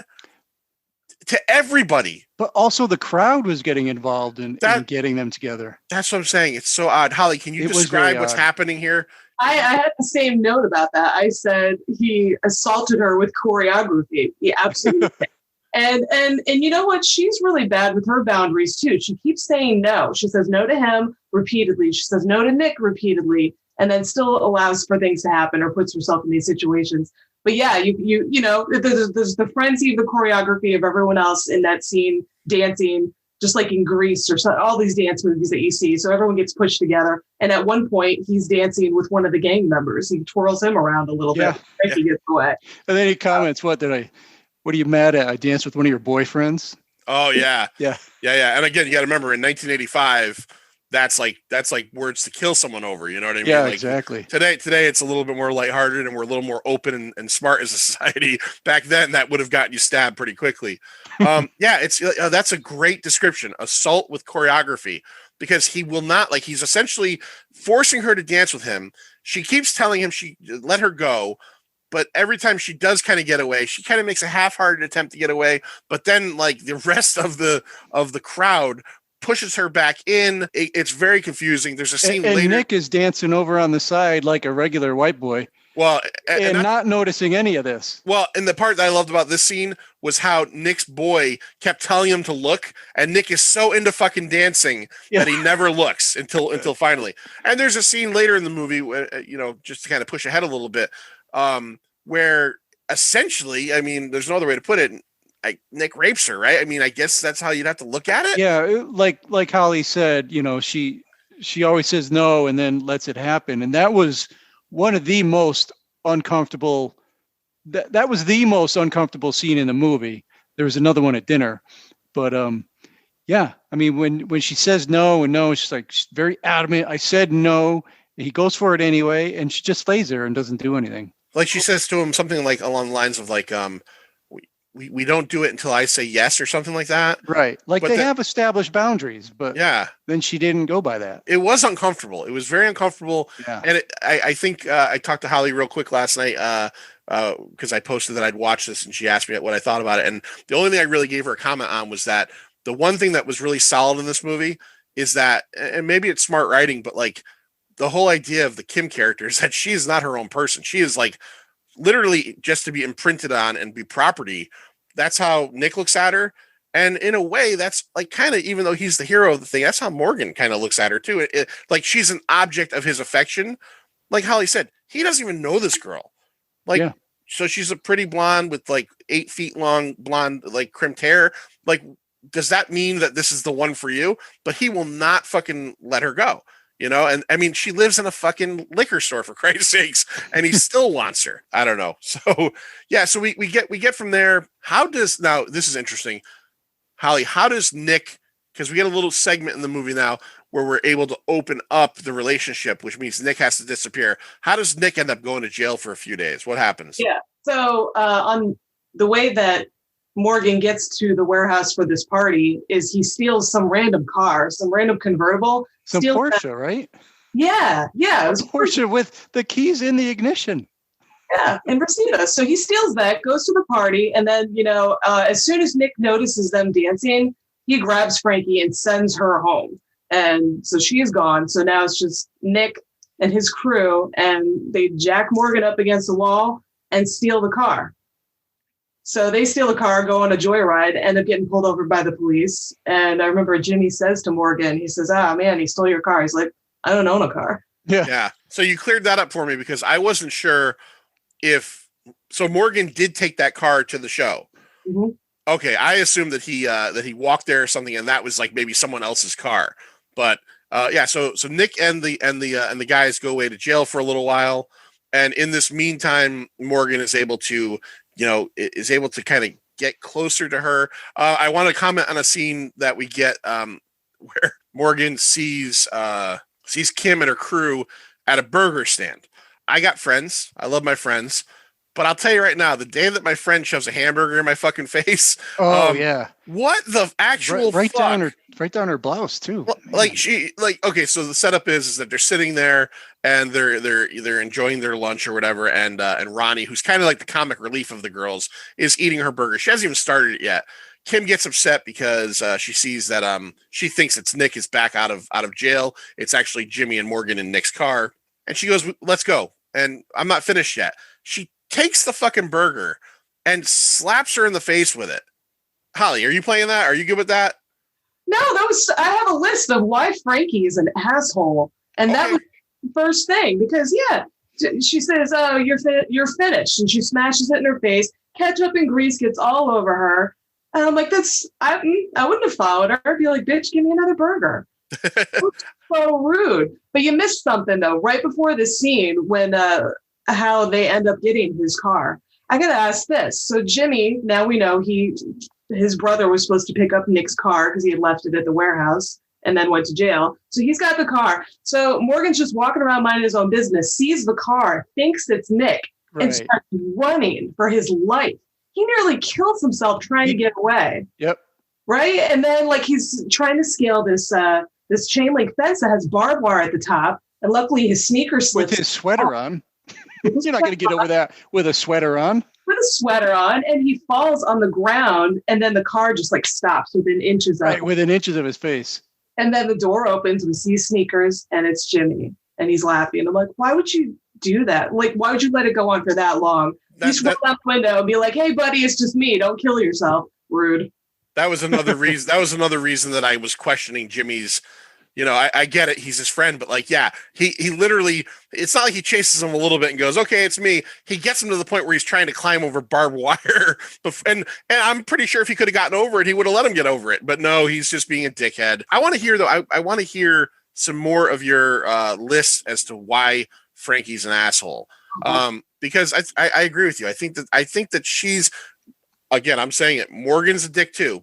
to everybody. But also the crowd was getting involved in getting them together. That's what I'm saying. It's so odd. Holly, can you describe what's happening here? I had the same note about that. I said he assaulted her with choreography. He absolutely did. And you know what? She's really bad with her boundaries too. She keeps saying no. She says no to him repeatedly. She says no to Nick repeatedly, and then still allows for things to happen or puts herself in these situations. But yeah, there's the frenzy of the choreography of everyone else in that scene dancing, just like in Grease or all these dance movies that you see. So everyone gets pushed together. And at one point, he's dancing with one of the gang members. He twirls him around a little bit. Frankie gets away. And then he comments, "What are you mad at? I danced with one of your boyfriends?" Oh, yeah. Yeah. And again, you got to remember, in 1985, that's like words to kill someone over. You know what I mean? Yeah, Like, exactly. Today it's a little bit more lighthearted and we're a little more open and smart as a society. Back then, that would have gotten you stabbed pretty quickly. Yeah, it's that's a great description. Assault with choreography, because he will not, like, he's essentially forcing her to dance with him. She keeps telling him she let her go, but every time she does kind of get away, she kind of makes a half-hearted attempt to get away. But then, like, the rest of the crowd pushes her back in. It's very confusing. There's a scene And later. Nick is dancing over on the side like a regular white boy. Well, and not noticing any of this. Well, and the part that I loved about this scene was how Nick's boy kept telling him to look, and Nick is so into fucking dancing that he never looks until finally. And there's a scene later in the movie, just to kind of push ahead a little bit, where essentially, I mean, there's no other way to put it, Nick rapes her, right? I mean, I guess that's how you'd have to look at it. Yeah, like Holly said, she always says no and then lets it happen, and that was one of the most uncomfortable. That was the most uncomfortable scene in the movie. There was another one at dinner, but yeah. I mean, when she says no and no, she's very adamant. I said no. He goes for it anyway, and she just lays there and doesn't do anything. Like she says to him something like along the lines of like, we don't do it until I say yes or something like that. Right. Like they have established boundaries, but yeah, then she didn't go by that. It was uncomfortable. It was very uncomfortable. Yeah. And I think I talked to Holly real quick last night because I posted that I'd watched this and she asked me what I thought about it. And the only thing I really gave her a comment on was that the one thing that was really solid in this movie is that, and maybe it's smart writing, but like the whole idea of the Kim character is that she is not her own person. She is like literally just to be imprinted on and be property. That's how Nick looks at her. And in a way, that's like kind of, even though he's the hero of the thing, that's how Morgan kind of looks at her too. Like she's an object of his affection. Like Holly said, he doesn't even know this girl. Like, yeah. So she's a pretty blonde with like 8 feet long blonde, like crimped hair. Like, does that mean that this is the one for you? But he will not fucking let her go. And I mean, she lives in a fucking liquor store, for Christ's sakes, and he still wants her. I don't know. So yeah, so we get from there. Now this is interesting, Holly, how does Nick, because we get a little segment in the movie now where we're able to open up the relationship, which means Nick has to disappear. How does Nick end up going to jail for a few days? What happens? Yeah. So on the way that Morgan gets to the warehouse for this party is he steals some random car, some random convertible. Some Porsche, right? Yeah. It was Porsche with the keys in the ignition. Yeah, in Reseda. So he steals that, goes to the party, and then, as soon as Nick notices them dancing, he grabs Frankie and sends her home. And so she is gone. So now it's just Nick and his crew, and they jack Morgan up against the wall and steal the car. So they steal the car, go on a joyride, end up getting pulled over by the police. And I remember Jimmy says to Morgan, he says, man, he stole your car. He's like, I don't own a car. Yeah. So you cleared that up for me because I wasn't sure so Morgan did take that car to the show. Mm-hmm. Okay. I assumed that he walked there or something, and that was like maybe someone else's car. But yeah, so Nick and the guys go away to jail for a little while. And in this meantime, Morgan is able to kind of get closer to her. I want to comment on a scene that we get where Morgan sees Kim and her crew at a burger stand. I got friends. I love my friends. But I'll tell you right now, the day that my friend shoves a hamburger in my fucking face. Oh yeah. What the actual right fuck? down her blouse too. Well, okay, so the setup is that they're sitting there and they're enjoying their lunch or whatever, and Ronnie, who's kind of like the comic relief of the girls, is eating her burger. She hasn't even started it yet. Kim gets upset because she sees that she thinks it's Nick is back out of jail. It's actually Jimmy and Morgan in Nick's car. And she goes, let's go. And I'm not finished yet. She takes the fucking burger and slaps her in the face with it. Holly, are you playing that? Are you good with that? No, I have a list of why Frankie is an asshole. And that was the first thing, because she says, oh, you're finished. And she smashes it in her face. Ketchup and grease gets all over her. And I'm like, I wouldn't have followed her. I'd be like, bitch, give me another burger. So rude. But you missed something though, right before the scene when how they end up getting his car. I gotta ask this. So Jimmy, now we know his brother was supposed to pick up Nick's car because he had left it at the warehouse, and then went to jail. So he's got the car. So Morgan's just walking around minding his own business, sees the car, thinks it's Nick, and starts running for his life. He nearly kills himself trying to get away. Yep. Right? And then like he's trying to scale this this chain link fence that has barbed wire at the top. And luckily his sneakers slips. With his sweater on. You're not going to get over that with a sweater on. With a sweater on, and he falls on the ground, and then the car just like stops within inches of within inches of his face. And then the door opens, we see sneakers, and it's Jimmy, and he's laughing. I'm like, why would you do that? Like, why would you let it go on for that long? You just roll out the window and be like, hey, buddy, it's just me. Don't kill yourself. Rude. That was another reason. That was another reason that I was questioning Jimmy's. I get it. He's his friend, but like, yeah, he literally, it's not like he chases him a little bit and goes, okay, it's me. He gets him to the point where he's trying to climb over barbed wire. And I'm pretty sure if he could have gotten over it, he would have let him get over it. But no, he's just being a dickhead. I want to hear though. I want to hear some more of your list as to why Frankie's an asshole. Because I agree with you. I think that she's, again, I'm saying it. Morgan's a dick too.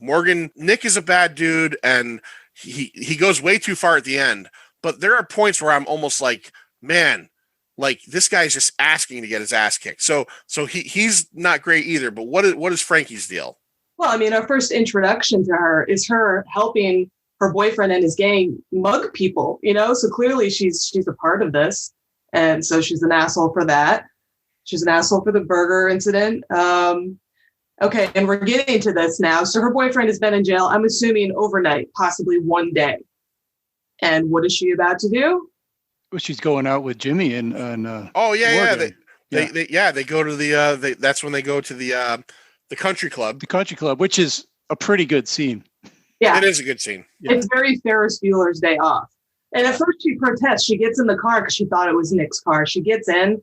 Nick is a bad dude, and he goes way too far at the end. But there are points where I'm almost like, man, like this guy's just asking to get his ass kicked. So he's not great either. But what is Frankie's deal? Well, I mean, our first introduction to her is her helping her boyfriend and his gang mug people. So clearly she's a part of this, and so she's an asshole for that. She's an asshole for the burger incident. Okay, and we're getting to this now. So her boyfriend has been in jail, I'm assuming overnight, possibly one day. And what is she about to do? Well, she's going out with Jimmy and oh yeah, Morgan. They go to the that's when they go to the country club. The country club, which is a pretty good scene. Yeah, it is a good scene. Yeah. It's very Ferris Bueller's Day Off. And at first she protests. She gets in the car because she thought it was Nick's car. She gets in.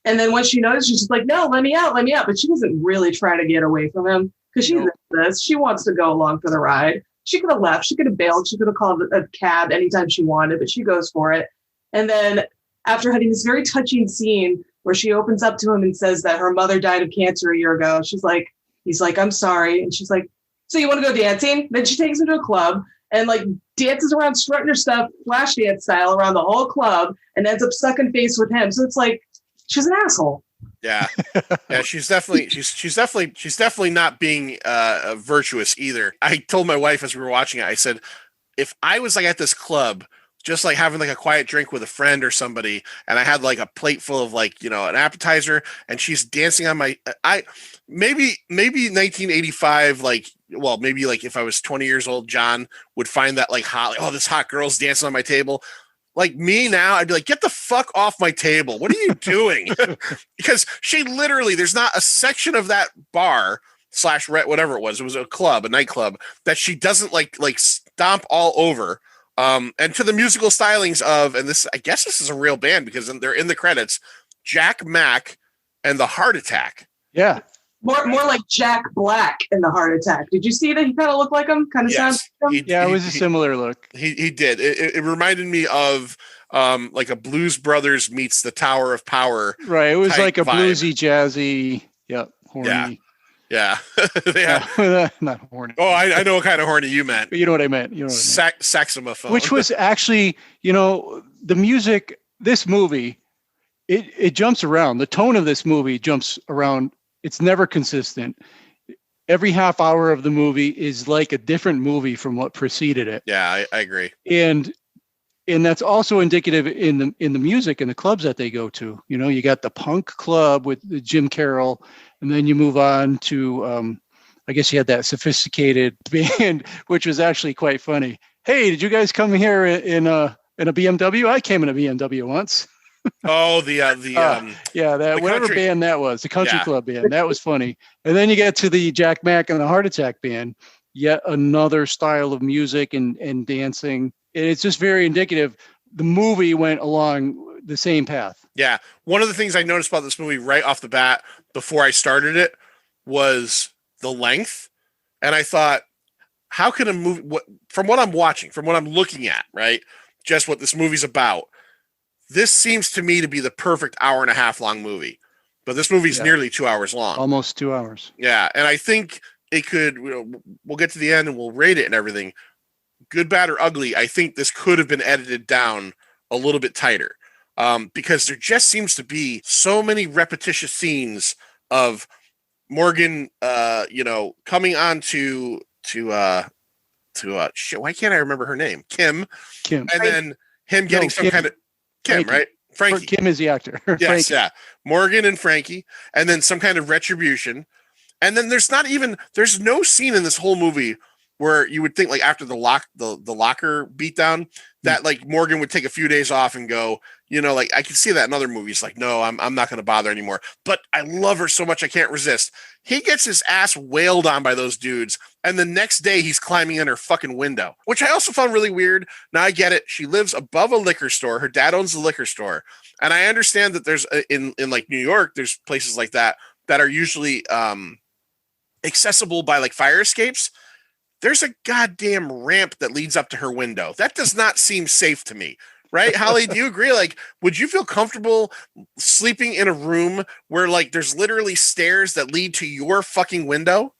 And then once she knows, she's just like, no, let me out. But she doesn't really try to get away from him because she's into this. She wants to go along for the ride. She could have left. She could have bailed. She could have called a cab anytime she wanted, but she goes for it. And then after having this very touching scene where she opens up to him and says that her mother died of cancer a year ago, he's like, I'm sorry. And she's like, so you want to go dancing? Then she takes him to a club and like dances around, strutting her stuff, flash dance style around the whole club and ends up sucking face with him. So it's like, she's an asshole. Yeah. She's definitely not being virtuous either. I told my wife as we were watching it, I said, if I was like at this club, just like having like a quiet drink with a friend or somebody, and I had like a plate full of like, an appetizer, and she's dancing on maybe 1985, maybe like if I was 20 years old, John would find that like hot, like, oh, this hot girl's dancing on my table. Like me now, I'd be like, get the fuck off my table. What are you doing? Because she literally, there's not a section of that bar / whatever it was a club, a nightclub, that she doesn't like stomp all over. And to the musical stylings of, and this, I guess this is a real band because they're in the credits, Jack Mack and the Heart Attack. Yeah. More like Jack Black in the Heart Attack. Did you see that he kind of looked like him? Kind of sounds like him? It was a similar look. He did. It reminded me of like a Blues Brothers meets the Tower of Power. Right. It was like a bluesy, jazzy, horny. Yeah. Not horny. Oh, I know what kind of horny you meant. But you know what I meant. Saxophone. Which was actually, the music, this movie, it jumps around. The tone of this movie jumps around. It's never consistent. Every half hour of the movie is like a different movie from what preceded it. Yeah, I agree. And that's also indicative in the music and the clubs that they go to. You got the punk club with Jim Carroll, and then you move on to I guess you had that sophisticated band, which was actually quite funny. Hey, did you guys come here in a BMW? I came in a BMW once. Oh, whatever country band that was, the country club band. That was funny. And then you get to the Jack Mack and the Heart Attack band, yet another style of music and dancing. It's just very indicative. The movie went along the same path. Yeah. One of the things I noticed about this movie right off the bat before I started it was the length. And I thought, how can a movie, from what I'm watching, from what I'm looking at, right? Just what this movie's about. This seems to me to be the perfect hour and a half long movie, but this movie's nearly 2 hours long. Almost 2 hours. Yeah. And I think it could, we'll get to the end and we'll rate it and everything, Good, Bad, or Ugly, I think this could have been edited down a little bit tighter, because there just seems to be so many repetitious scenes of Morgan, coming on to shit. Why can't I remember her name? Kim, and then him getting some kind of Kim, Frankie. right? Frankie. Kim is the actor. Yes, Frankie. yeah. Morgan and Frankie, and then some kind of retribution. And then there's no scene in this whole movie where you would think, like, after the locker beatdown, that like Morgan would take a few days off and go, like, I can see that in other movies. Like, no, I'm not going to bother anymore. But I love her so much, I can't resist. He gets his ass wailed on by those dudes, and the next day he's climbing in her fucking window, which I also found really weird. Now I get it. She lives above a liquor store. Her dad owns the liquor store, and I understand that there's in like New York, there's places like that are usually accessible by like fire escapes. There's a goddamn ramp that leads up to her window. That does not seem safe to me. Right? Holly, do you agree? Like, would you feel comfortable sleeping in a room where like there's literally stairs that lead to your fucking window?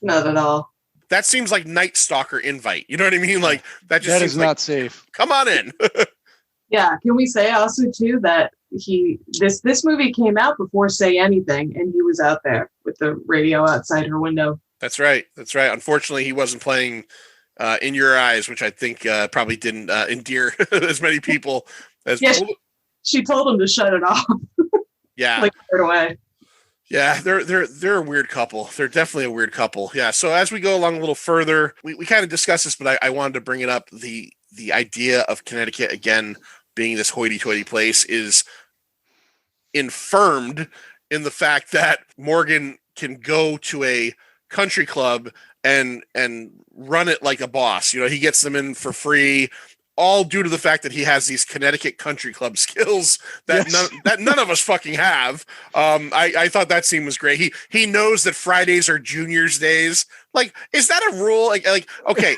Not at all. That seems like Night Stalker invite. You know what I mean? Like that just seems is not safe. Come on in. Yeah. Can we say also too that this movie came out before Say Anything, and he was out there with the radio outside her window. That's right. Unfortunately, he wasn't playing In Your Eyes, which I think probably didn't endear as many people as. Yeah, she told him to shut it off. Yeah, like right away. Yeah, they're a weird couple. They're definitely a weird couple. Yeah. So as we go along a little further, we kind of discussed this, but I wanted to bring it up. The idea of Connecticut again being this hoity-toity place is infirmed in the fact that Morgan can go to a country club and run it like a boss. He gets them in for free, all due to the fact that he has these Connecticut country club skills that none of us fucking have. I thought that scene was great. He knows that Fridays are juniors days. Like, is that a rule? Like okay,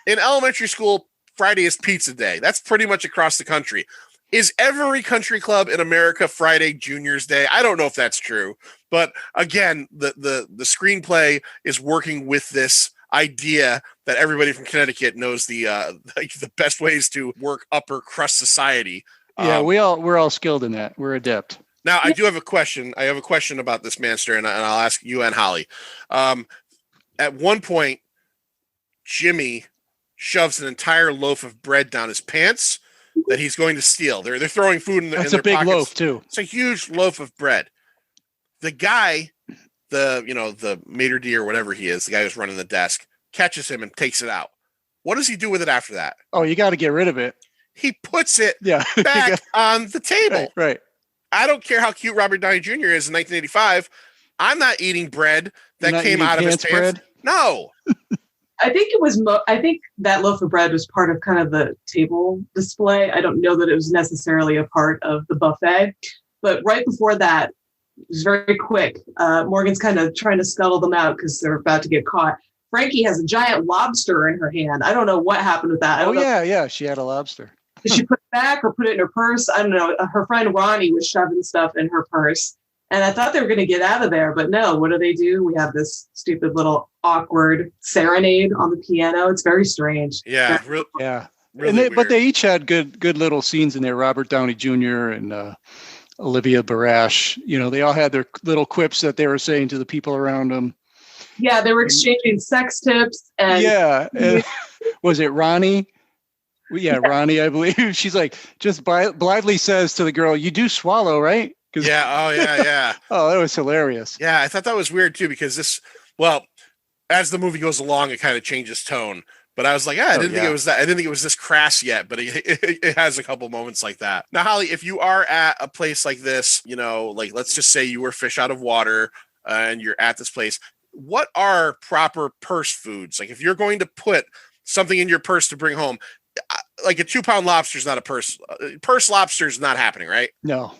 in elementary school, Friday is pizza day. That's pretty much across the country. Is every country club in America Friday Juniors Day? I don't know if that's true, but again, the screenplay is working with this idea that everybody from Connecticut knows the best ways to work upper crust society. Yeah, we're all skilled in that. We're adept. Now, I do have a question. I have a question about this Manster, and I'll ask you and Holly. At one point, Jimmy shoves an entire loaf of bread down his pants that he's going to steal. They're throwing food in their That's a big pockets. loaf too. It's a huge loaf of bread. The guy, the maitre d' or whatever he is, the guy who's running the desk, catches him and takes it out. What does he do with it after that? Oh, you got to get rid of it. He puts it back on the table. Right. I don't care how cute Robert Downey Jr. is in 1985. I'm not eating bread that came out of his pants. Bread? No. I think it was. I think that loaf of bread was part of kind of the table display. I don't know that it was necessarily a part of the buffet, but right before that, it was very quick. Morgan's kind of trying to scuttle them out because they're about to get caught. Frankie has a giant lobster in her hand. I don't know what happened with that. Yeah, she had a lobster. Did she put it back or put it in her purse? I don't know. Her friend Ronnie was shoving stuff in her purse. And I thought they were going to get out of there, but no, what do? We have this stupid little awkward serenade on the piano. It's very strange. Yeah. Really but they each had good little scenes in there. Robert Downey Jr. and Olivia Barash, they all had their little quips that they were saying to the people around them. Yeah, they were exchanging sex tips. And was it Ronnie? Yeah, Ronnie, I believe. She's like, just blithely says to the girl, "You do swallow, right?" Yeah. Oh, yeah. Oh, that was hilarious. Yeah, I thought that was weird too, because as the movie goes along, it kind of changes tone. But I was like, I didn't think it was that. I didn't think it was this crass yet, but it has a couple moments like that. Now, Holly, if you are at a place like this, like let's just say you were fish out of water and you're at this place, what are proper purse foods? Like if you're going to put something in your purse to bring home, like a 2-pound lobster is not a purse. Purse lobster is not happening, right? No.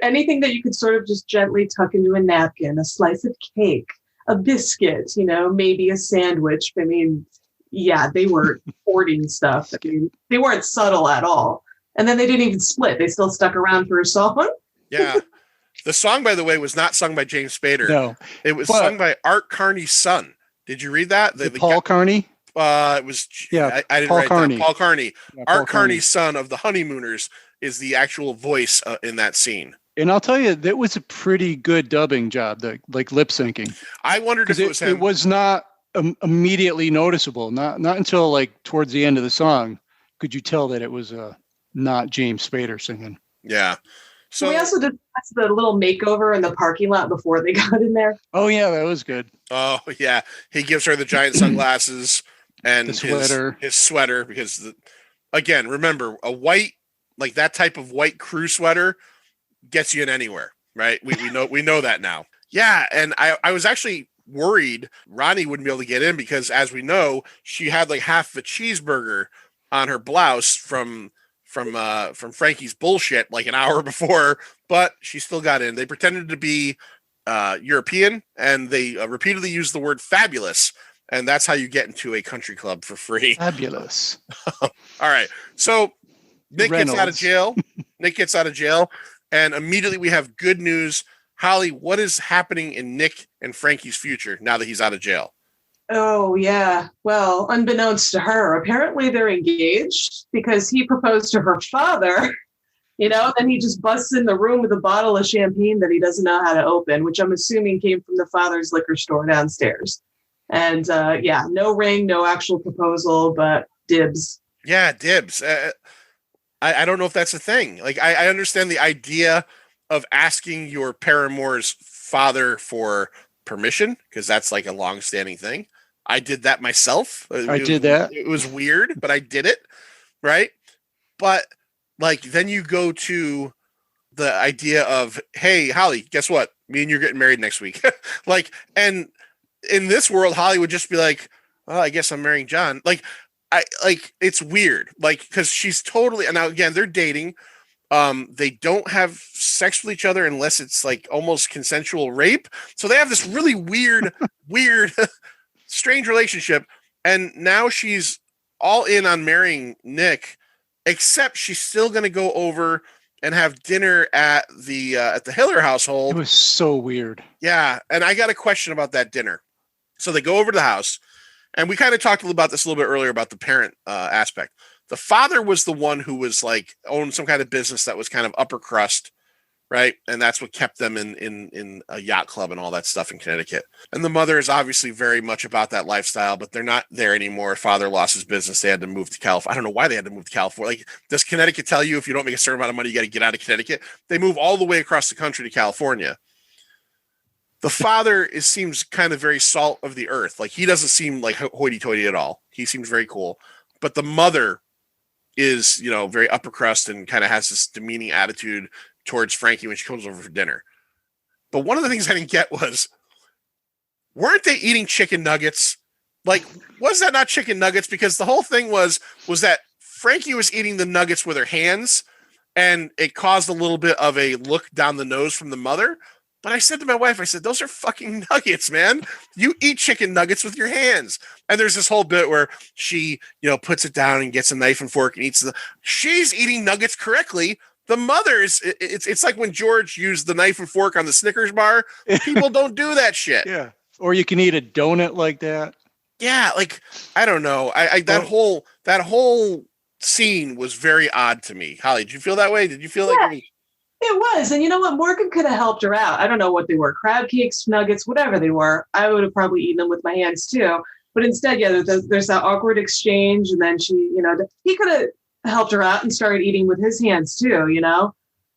Anything that you could sort of just gently tuck into a napkin, a slice of cake, a biscuit, maybe a sandwich. I mean, yeah, they were hoarding stuff. I mean, they weren't subtle at all. And then they didn't even split. They still stuck around for a song. Yeah. The song, by the way, was not sung by James Spader. No. It was sung by Art Carney's son. Did you read that? Paul Carney? It was I didn't Paul write Carney. down. Paul Carney. Yeah, Paul Art Carney. Carney's son of the Honeymooners is the actual voice in that scene. And I'll tell you, that was a pretty good dubbing job, like lip syncing. I wondered if it was him. It was not immediately noticeable. Not until like towards the end of the song could you tell that it was not James Spader singing. Yeah. So we also did the little makeover in the parking lot before they got in there. Oh yeah, that was good. Oh yeah, he gives her the giant sunglasses and The sweater. his sweater because again, remember a white like that type of white crew sweater gets you in anywhere, right? We know that now. Yeah, and I was actually worried Ronnie wouldn't be able to get in because as we know, she had like half of a cheeseburger on her blouse from Frankie's bullshit like an hour before, but she still got in. They pretended to be European and they repeatedly used the word fabulous, and that's how you get into a country club for free. Fabulous. All right, so Nick Reynolds. gets out of jail. Nick gets out of jail, and immediately we have good news. Holly, what is happening in Nick and Frankie's future now that he's out of jail? Oh, yeah. Well, unbeknownst to her, apparently they're engaged because he proposed to her father, then he just busts in the room with a bottle of champagne that he doesn't know how to open, which I'm assuming came from the father's liquor store downstairs. And no ring, no actual proposal, but dibs. Yeah, dibs. I don't know if that's a thing. Like, I understand the idea of asking your paramour's father for permission because that's like a long-standing thing. I did that myself. It was weird, but I did it, right? But like then you go to the idea of, hey, Holly, guess what? Me and you're getting married next week. Like, and in this world, Holly would just be like, well, I guess I'm marrying John. It's weird. Like, because she's totally, and now again, they're dating. They don't have sex with each other unless it's like almost consensual rape. So they have this really weird, strange relationship. And now she's all in on marrying Nick, except she's still going to go over and have dinner at the Hiller household. It was so weird. Yeah. And I got a question about that dinner. So they go over to the house, and we kind of talked about this a little bit earlier about the parent aspect. The father was the one who was like owned some kind of business that was kind of upper crust, right? And that's what kept them in a yacht club and all that stuff in Connecticut. And the mother is obviously very much about that lifestyle, but they're not there anymore. Father lost his business. They had to move to California. I don't know why they had to move to California. Like, does Connecticut tell you if you don't make a certain amount of money, you got to get out of Connecticut? They move all the way across the country to California. The father seems kind of very salt of the earth. Like, he doesn't seem like hoity-toity at all. He seems very cool. But the mother is, very upper crust and kind of has this demeaning attitude towards Frankie when she comes over for dinner. But one of the things I didn't get was, weren't they eating chicken nuggets? Like, was that not chicken nuggets? Because the whole thing was that Frankie was eating the nuggets with her hands, and it caused a little bit of a look down the nose from the mother. But I said to my wife, I said, those are fucking nuggets, man. You eat chicken nuggets with your hands. And there's this whole bit where she, puts it down and gets a knife and fork and eats she's eating nuggets correctly. The mother it's like when George used the knife and fork on the Snickers bar. People don't do that shit. Yeah. Or you can eat a donut like that. Yeah. Like, I don't know. That whole scene was very odd to me. Holly, did you feel that way? Did you feel like It was. And you know what? Morgan could have helped her out. I don't know what they were. Crab cakes, nuggets, whatever they were. I would have probably eaten them with my hands too. But instead, there's that awkward exchange. And then he could have helped her out and started eating with his hands too,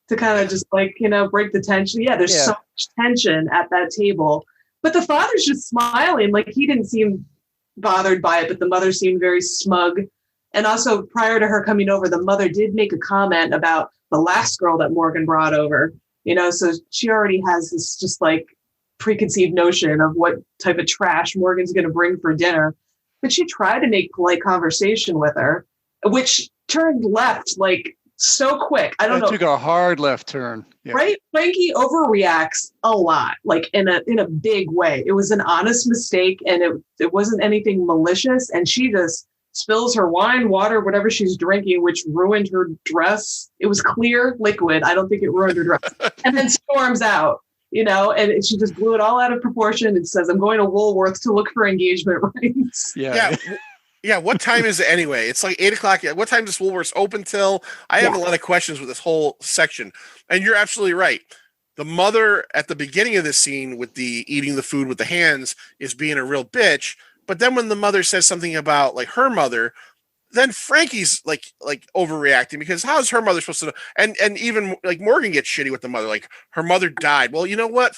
to kind of just break the tension. Yeah, there's so much tension at that table. But the father's just smiling. Like, he didn't seem bothered by it, but the mother seemed very smug. And also, prior to her coming over, the mother did make a comment about the last girl that Morgan brought over, so she already has this just like preconceived notion of what type of trash Morgan's going to bring for dinner. But she tried to make polite conversation with her, which turned left like so quick. I don't know. Took a hard left turn. Yeah. Right? Frankie overreacts a lot, like in a big way. It was an honest mistake, and it wasn't anything malicious. And she just spills her wine, water, whatever she's drinking, which ruined her dress. It was clear liquid. I don't think it ruined her dress. And then storms out, and she just blew it all out of proportion and says, I'm going to Woolworth to look for engagement rings. Yeah. Yeah, what time is it anyway? It's like 8 o'clock. What time does Woolworths open till? I have a lot of questions with this whole section. And you're absolutely right. The mother at the beginning of this scene with the eating the food with the hands is being a real bitch. But then when the mother says something about like her mother, then Frankie's like overreacting because how is her mother supposed to know? And even like Morgan gets shitty with the mother, like her mother died. Well, you know what?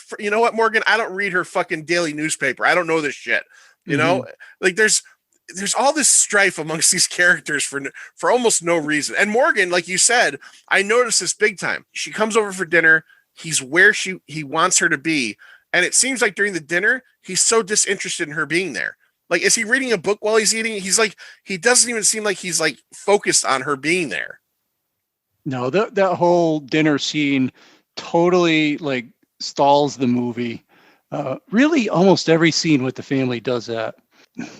Morgan, I don't read her fucking daily newspaper. I don't know this shit. You know, like there's all this strife amongst these characters for almost no reason. And Morgan, like you said, I noticed this big time. She comes over for dinner. He's where he wants her to be. And it seems like during the dinner, he's so disinterested in her being there. Like, is he reading a book while he's eating? He's like, he doesn't even seem like he's like focused on her being there. No, that whole dinner scene totally like stalls the movie. Really, almost every scene with the family does that.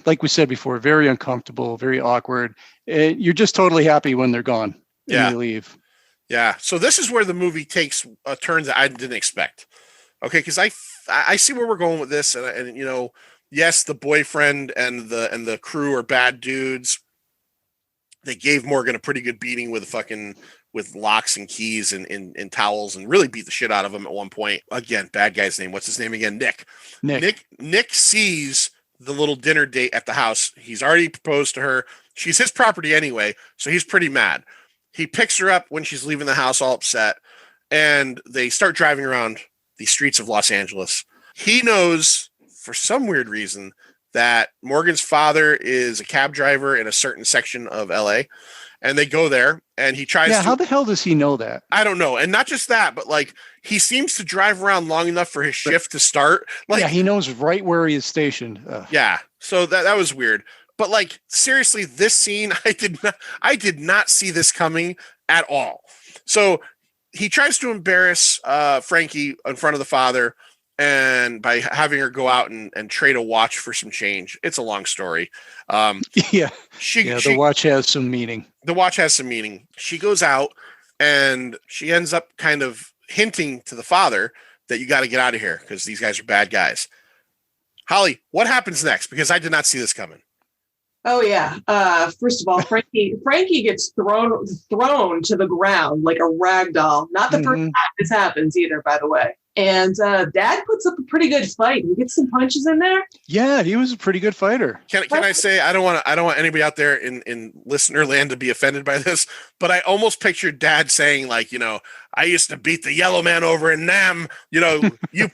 Like we said before, very uncomfortable, very awkward. And you're just totally happy when they're gone and they leave. Yeah. So this is where the movie takes a turn that I didn't expect. Okay, because I see where we're going with this, and you know, yes, the boyfriend and the crew are bad dudes. They gave Morgan a pretty good beating with locks and keys and towels and really beat the shit out of him at one point. Again, bad guy's name. What's his name again? Nick sees the little dinner date at the house. He's already proposed to her. She's his property anyway, so he's pretty mad. He picks her up when she's leaving the house all upset, and they start driving around the streets of Los Angeles. He knows, for some weird reason, that Morgan's father is a cab driver in a certain section of LA, and they go there, and he tries to... how the hell does he know that? I don't know. And not just that, but like he seems to drive around long enough for his shift to start. Like, yeah, he knows right where he is stationed. Yeah. So that was weird. But like seriously, this scene, I did not see this coming at all. So he tries to embarrass Frankie in front of the father, and by having her go out and trade a watch for some change. It's a long story. The watch has some meaning. The watch has some meaning. She goes out and she ends up kind of hinting to the father that you got to get out of here because these guys are bad guys. Holly, what happens next? Because I did not see this coming. Oh yeah. First of all, Frankie gets thrown to the ground like a rag doll. Not the first time this happens either, by the way. And Dad puts up a pretty good fight. He gets some punches in there. Yeah, he was a pretty good fighter. Can I say I don't want anybody out there in listener land to be offended by this, but I almost pictured Dad saying like, you know, I used to beat the yellow man over in them, you know, you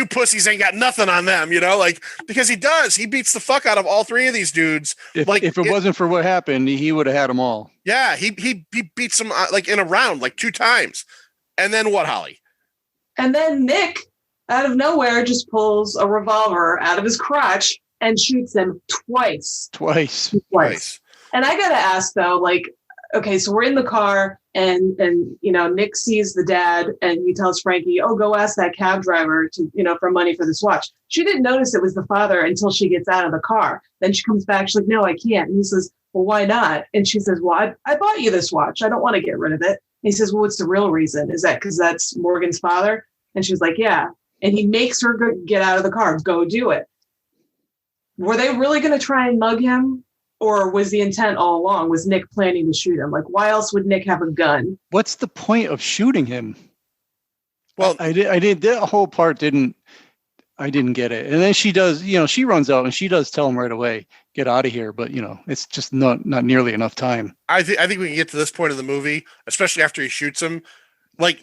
pussies ain't got nothing on them, you know, like because he does. He beats the fuck out of all three of these dudes. If it wasn't for what happened, he would have had them all. Yeah, he beats them like in a round like 2 times. And then what, Holly? And then Nick, out of nowhere, just pulls a revolver out of his crotch and shoots him twice. And I gotta ask though, like, okay, so we're in the car and you know, Nick sees the dad and he tells Frankie, oh, go ask that cab driver to, you know, for money for this watch. She didn't notice it was the father until she gets out of the car. Then she comes back, she's like, no, I can't. And he says, well, why not? And she says, well, I bought you this watch. I don't want to get rid of it. And he says, well, what's the real reason? Is that because that's Morgan's father? And she's like, yeah. And he makes her get out of the car, go do it. Were they really going to try and mug him? Or was the intent all along? Was Nick planning to shoot him? Like, why else would Nick have a gun? What's the point of shooting him? Well, I did that whole part I didn't get it. And then she does, you know, she runs out and she does tell him right away, get out of here. But, you know, it's just not nearly enough time. I think we can get to this point of the movie, especially after he shoots him. Like,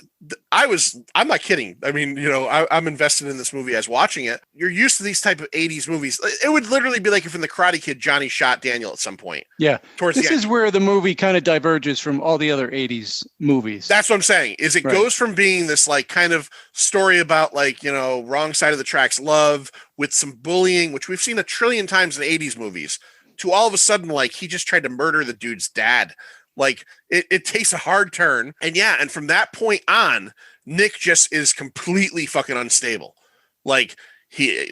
I'm not kidding. I mean, you know, I'm invested in this movie as watching it. You're used to these type of 80s movies. It would literally be like if in The Karate Kid, Johnny shot Daniel at some point. Yeah. This is where the movie kind of diverges from all the other 80s movies. That's what I'm saying, is it goes from being this like kind of story about like, you know, wrong side of the tracks love with some bullying, which we've seen a trillion times in 80s movies, to all of a sudden, like, he just tried to murder the dude's dad. Like it takes a hard turn. And from that point on, Nick just is completely fucking unstable. Like he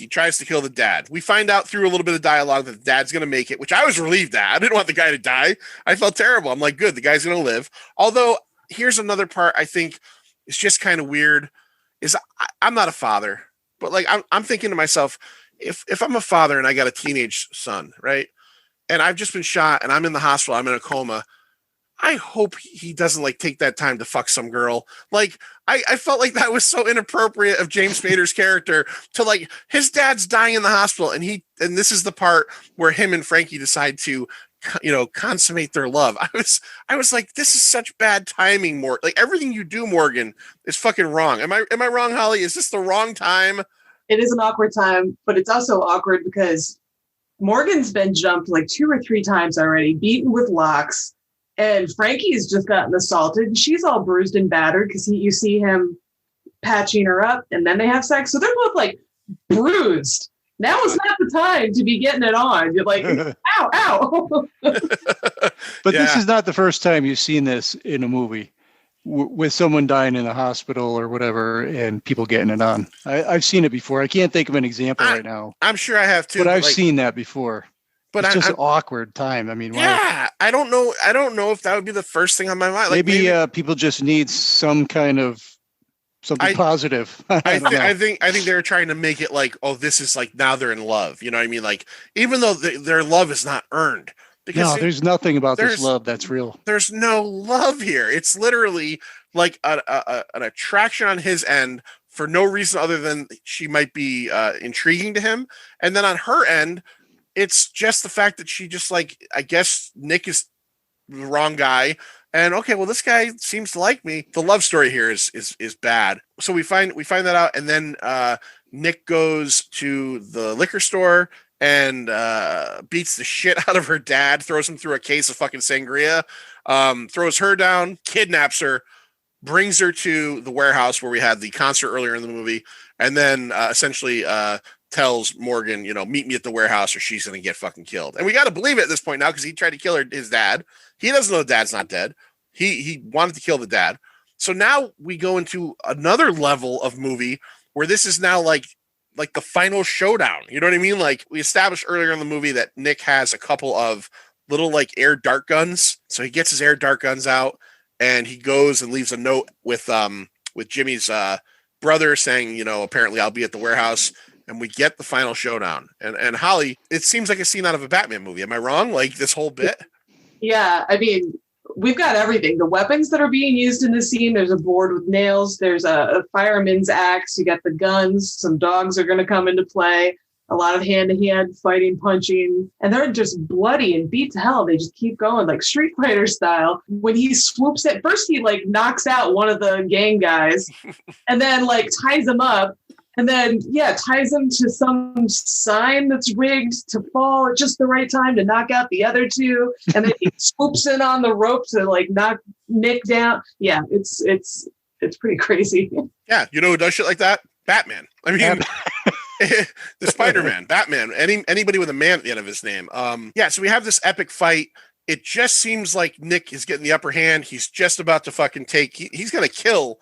tries to kill the dad. We find out through a little bit of dialogue that the dad's going to make it, which I was relieved at. I didn't want the guy to die. I felt terrible. I'm like, good, the guy's going to live. Although here's another part I think is just kind of weird is I'm not a father, but like, I'm thinking to myself, if I'm a father and I got a teenage son, right? and I've just been shot and I'm in the hospital, I'm in a coma. I hope he doesn't like take that time to fuck some girl. Like I felt like that was so inappropriate of James Spader's character to like his dad's dying in the hospital and this is the part where him and Frankie decide to consummate their love. I was like, this is such bad timing, like everything you do, Morgan, is fucking wrong. Am I wrong, Holly? Is this the wrong time? It is an awkward time, but it's also awkward because Morgan's been jumped like 2 or 3 times already, beaten with locks. And Frankie's just gotten assaulted and she's all bruised and battered because you see him patching her up and then they have sex. So they're both like bruised. Now is not the time to be getting it on. You're like, ow, ow. But this is not the first time you've seen this in a movie with someone dying in the hospital or whatever and people getting it on. I've seen it before. I can't think of an example right now. I'm sure I have too. But I've seen that before. But it's just an awkward time. I mean, yeah, I don't know if that would be the first thing on my mind. Like maybe people just need some kind of something positive. I think they're trying to make it like, oh, this is like now they're in love. You know what I mean? Like even though their love is not earned. Because there's nothing about this love that's real. There's no love here. It's literally like an attraction on his end for no reason other than she might be intriguing to him, and then on her end. It's just the fact that she just like, I guess Nick is the wrong guy. And okay, well, this guy seems to like me. The love story here is bad. So we find that out. And then Nick goes to the liquor store and beats the shit out of her dad, throws him through a case of fucking sangria, throws her down, kidnaps her, brings her to the warehouse where we had the concert earlier in the movie. And then essentially, tells Morgan, meet me at the warehouse or she's going to get fucking killed. And we got to believe it at this point now because he tried to kill his dad. He doesn't know the dad's not dead. He wanted to kill the dad. So now we go into another level of movie where this is now like the final showdown. You know what I mean? Like we established earlier in the movie that Nick has a couple of little like air dart guns. So he gets his air dart guns out and he goes and leaves a note with Jimmy's brother saying, apparently I'll be at the warehouse. And we get the final showdown. And Holly, it seems like a scene out of a Batman movie. Am I wrong? Like this whole bit? Yeah, I mean, we've got everything. The weapons that are being used in this scene, there's a board with nails, there's a fireman's axe, you got the guns, some dogs are going to come into play, a lot of hand-to-hand fighting, punching, and they're just bloody and beat to hell. They just keep going like Street Fighter style. When he swoops at first, he like knocks out one of the gang guys and then like ties him up. And then, ties him to some sign that's rigged to fall at just the right time to knock out the other two. And then he swoops in on the rope to like knock Nick down. Yeah, it's pretty crazy. Yeah, who does shit like that? Batman. I mean, the Spider-Man, Batman, anybody with a man at the end of his name. So we have this epic fight. It just seems like Nick is getting the upper hand. He's just about to fucking he's going to kill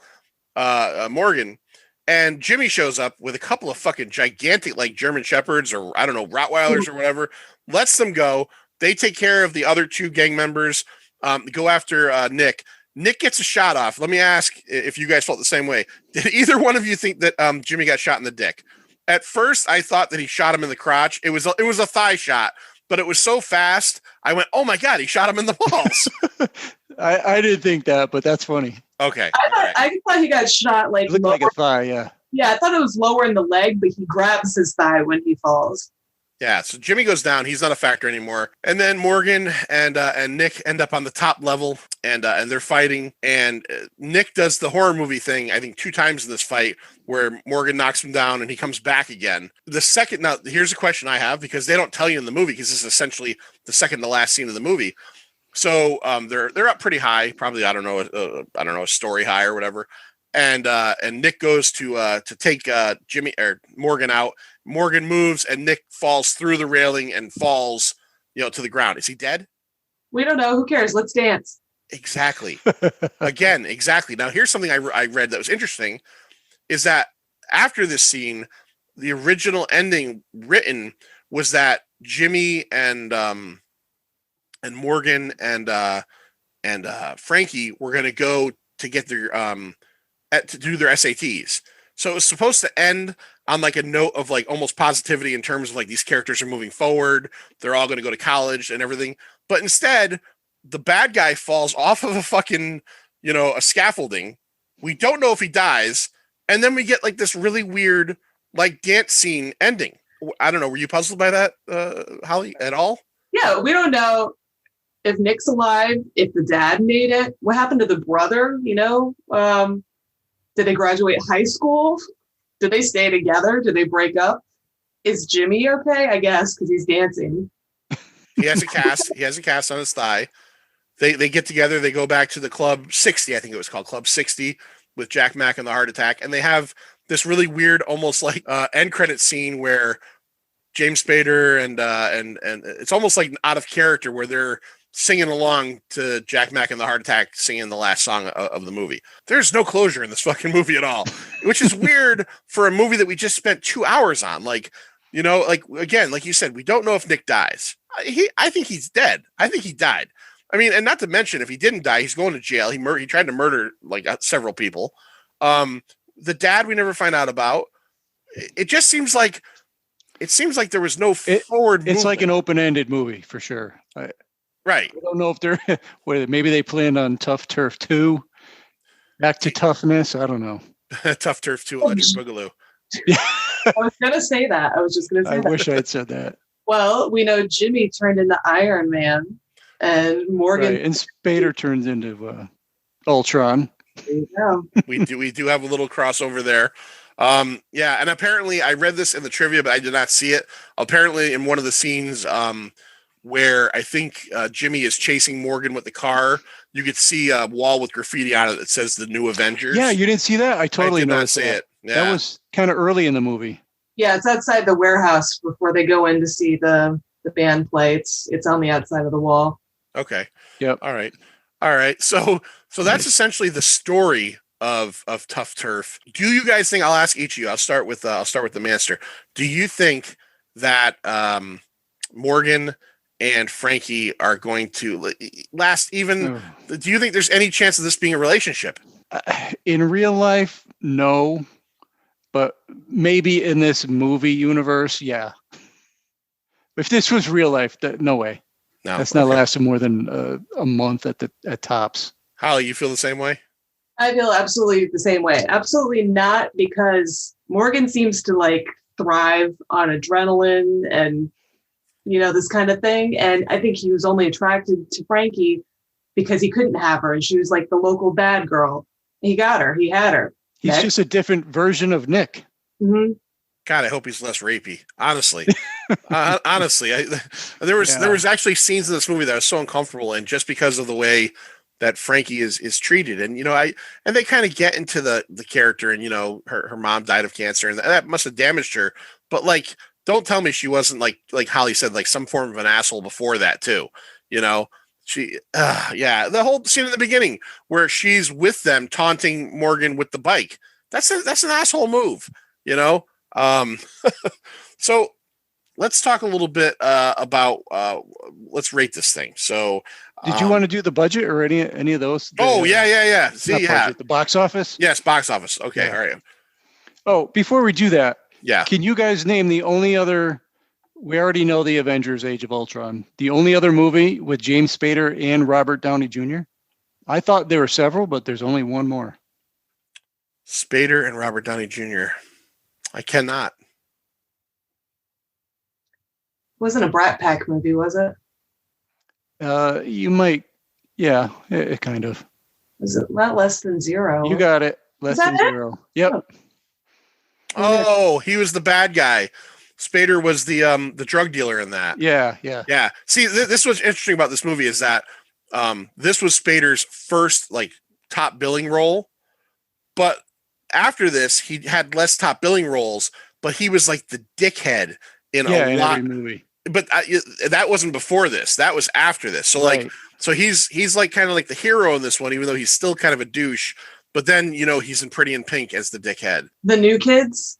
Morgan. And Jimmy shows up with a couple of fucking gigantic, like German Shepherds or I don't know, Rottweilers or whatever, lets them go. They take care of the other 2 gang members, go after Nick. Nick gets a shot off. Let me ask if you guys felt the same way. Did either one of you think that Jimmy got shot in the dick? At first, I thought that he shot him in the crotch. It was a thigh shot, but it was so fast. I went, oh my God, he shot him in the balls. I didn't think that, but that's funny. Okay. I thought he got shot like it looked like a thigh, yeah. Yeah, I thought it was lower in the leg, but he grabs his thigh when he falls. Yeah, so Jimmy goes down. He's not a factor anymore. And then Morgan and Nick end up on the top level, and they're fighting. And Nick does the horror movie thing, I think, 2 times in this fight, where Morgan knocks him down and he comes back again. Now, here's a question I have, because they don't tell you in the movie, because this is essentially the second to last scene of the movie. So they're up pretty high, probably I don't know a story high or whatever. And Nick goes to take Jimmy or Morgan out. Morgan moves and Nick falls through the railing and falls, to the ground. Is he dead? We don't know. Who cares? Let's dance. Exactly. Again, exactly. Now here's something I read that was interesting, is that after this scene, the original ending written was that Jimmy and Morgan and Frankie were going to go to get their to do their SATs. So it was supposed to end on like a note of like almost positivity in terms of like these characters are moving forward. They're all going to go to college and everything. But instead, the bad guy falls off of a fucking, a scaffolding. We don't know if he dies. And then we get like this really weird, like dance scene ending. I don't know. Were you puzzled by that, Hollie, at all? Yeah, we don't know if Nick's alive, if the dad made it. What happened to the brother? Did they graduate high school? Did they stay together? Did they break up? Is Jimmy okay? I guess because he's dancing. He has a cast. He has a cast on his thigh. They get together. They go back to the Club 60. I think it was called Club 60 with Jack Mack and the Heart Attack, and they have this really weird, almost like end credit scene where James Spader and it's almost like out of character where they're singing along to Jack Mack and the Heart Attack singing the last song of the movie. There's no closure in this fucking movie at all, which is weird for a movie that we just spent 2 hours on. Like, again, like you said, we don't know if Nick dies. I think he's dead. I think he died. I mean, and not to mention, if he didn't die, he's going to jail. He tried to murder like several people. The dad we never find out about. It just seems like there was no forward. It's movement. like an open-ended movie for sure. Right. I don't know if they're maybe they planned on Tuff Turf 2. Back to toughness. I don't know. Tuff Turf 2 Electric Boogaloo. I was going to say that. I was just going to say I that. wish I had said that. Well, we know Jimmy turned into Iron Man and Morgan. Right. And Spader turns into Ultron. There you go. we do have a little crossover there. Yeah, and apparently I read this in the trivia, but I did not see it. Apparently in one of the scenes where I think Jimmy is chasing Morgan with the car, you could see a wall with graffiti on it that says the New Avengers. Yeah, you didn't see that? I totally did not noticed see that. it. Yeah. That was kind of early in the movie. Yeah, it's outside the warehouse before they go in to see the band play. It's on the outside of the wall. Okay. Yep. All right. So that's essentially the story of Tuff Turf. Do you guys think? I'll ask each of you. I'll start with the master. Do you think that Morgan and Frankie are going to last even? Do you think there's any chance of this being a relationship? In real life, no. But maybe in this movie universe, yeah. If this was real life, no way. No, that's not lasting more than a month at tops. Hollie, you feel the same way? I feel absolutely the same way. Absolutely not, because Morgan seems to like thrive on adrenaline and this kind of thing. And I think he was only attracted to Frankie because he couldn't have her, and she was like the local bad girl. He got her. He had her. He's just a different version of Nick. Mm-hmm. God, I hope he's less rapey. Honestly, there was actually scenes in this movie that I was so uncomfortable in just because of the way that Frankie is treated, and and they kind of get into the character, and her mom died of cancer, and that must have damaged her. But like, don't tell me she wasn't like Hollie said, like some form of an asshole before that too. She, the whole scene in the beginning where she's with them taunting Morgan with the bike. That's an asshole move, So let's talk a little bit about let's rate this thing. So did you want to do the budget or any of those? Yeah. See, budget, the box office? Yes, box office. Okay, yeah. All right. Oh, before we do that, yeah. Can you guys name the only other? We already know the Avengers: Age of Ultron. The only other movie with James Spader and Robert Downey Jr. I thought there were several, but there's only one more. Spader and Robert Downey Jr. I cannot. Wasn't a Brat Pack movie, was it? You might. Yeah, it kind of. Was it not Less Than Zero? You got it. Less Than Zero. Yep. Oh, he was the bad guy. Spader was the drug dealer in that. Yeah. See, this was interesting about this movie is that this was Spader's first like top billing role, but after this he had less top billing roles, but he was like the dickhead in a lot every movie. But that wasn't before this. That was after this. So like, so he's like kind of like the hero in this one, even though he's still kind of a douche. But then he's in Pretty in Pink as the dickhead. The New Kids.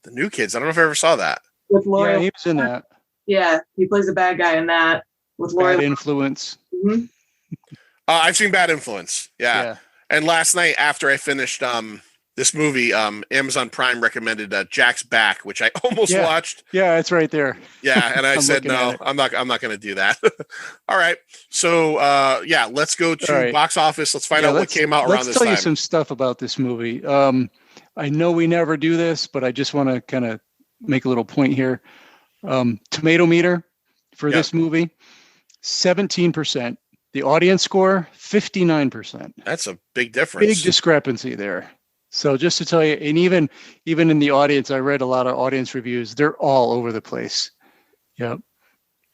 The New Kids. I don't know if I ever saw that. With Laura. Yeah, he was in that. Yeah, he plays a bad guy in that with Laura. Bad Influence. Mm-hmm. I've seen Bad Influence. Yeah. And last night after I finished this movie, Amazon Prime recommended Jack's Back, which I almost watched. Yeah, it's right there. Yeah, and I said no, I'm not going to do that. All right, so let's go to box office. Let's find out what came out around this time. Let's tell you some stuff about this movie. I know we never do this, but I just want to kind of make a little point here. Tomato meter for this movie, 17%. The audience score, 59%. That's a big difference. Big discrepancy there. So just to tell you, and even in the audience, I read a lot of audience reviews. They're all over the place. Yep.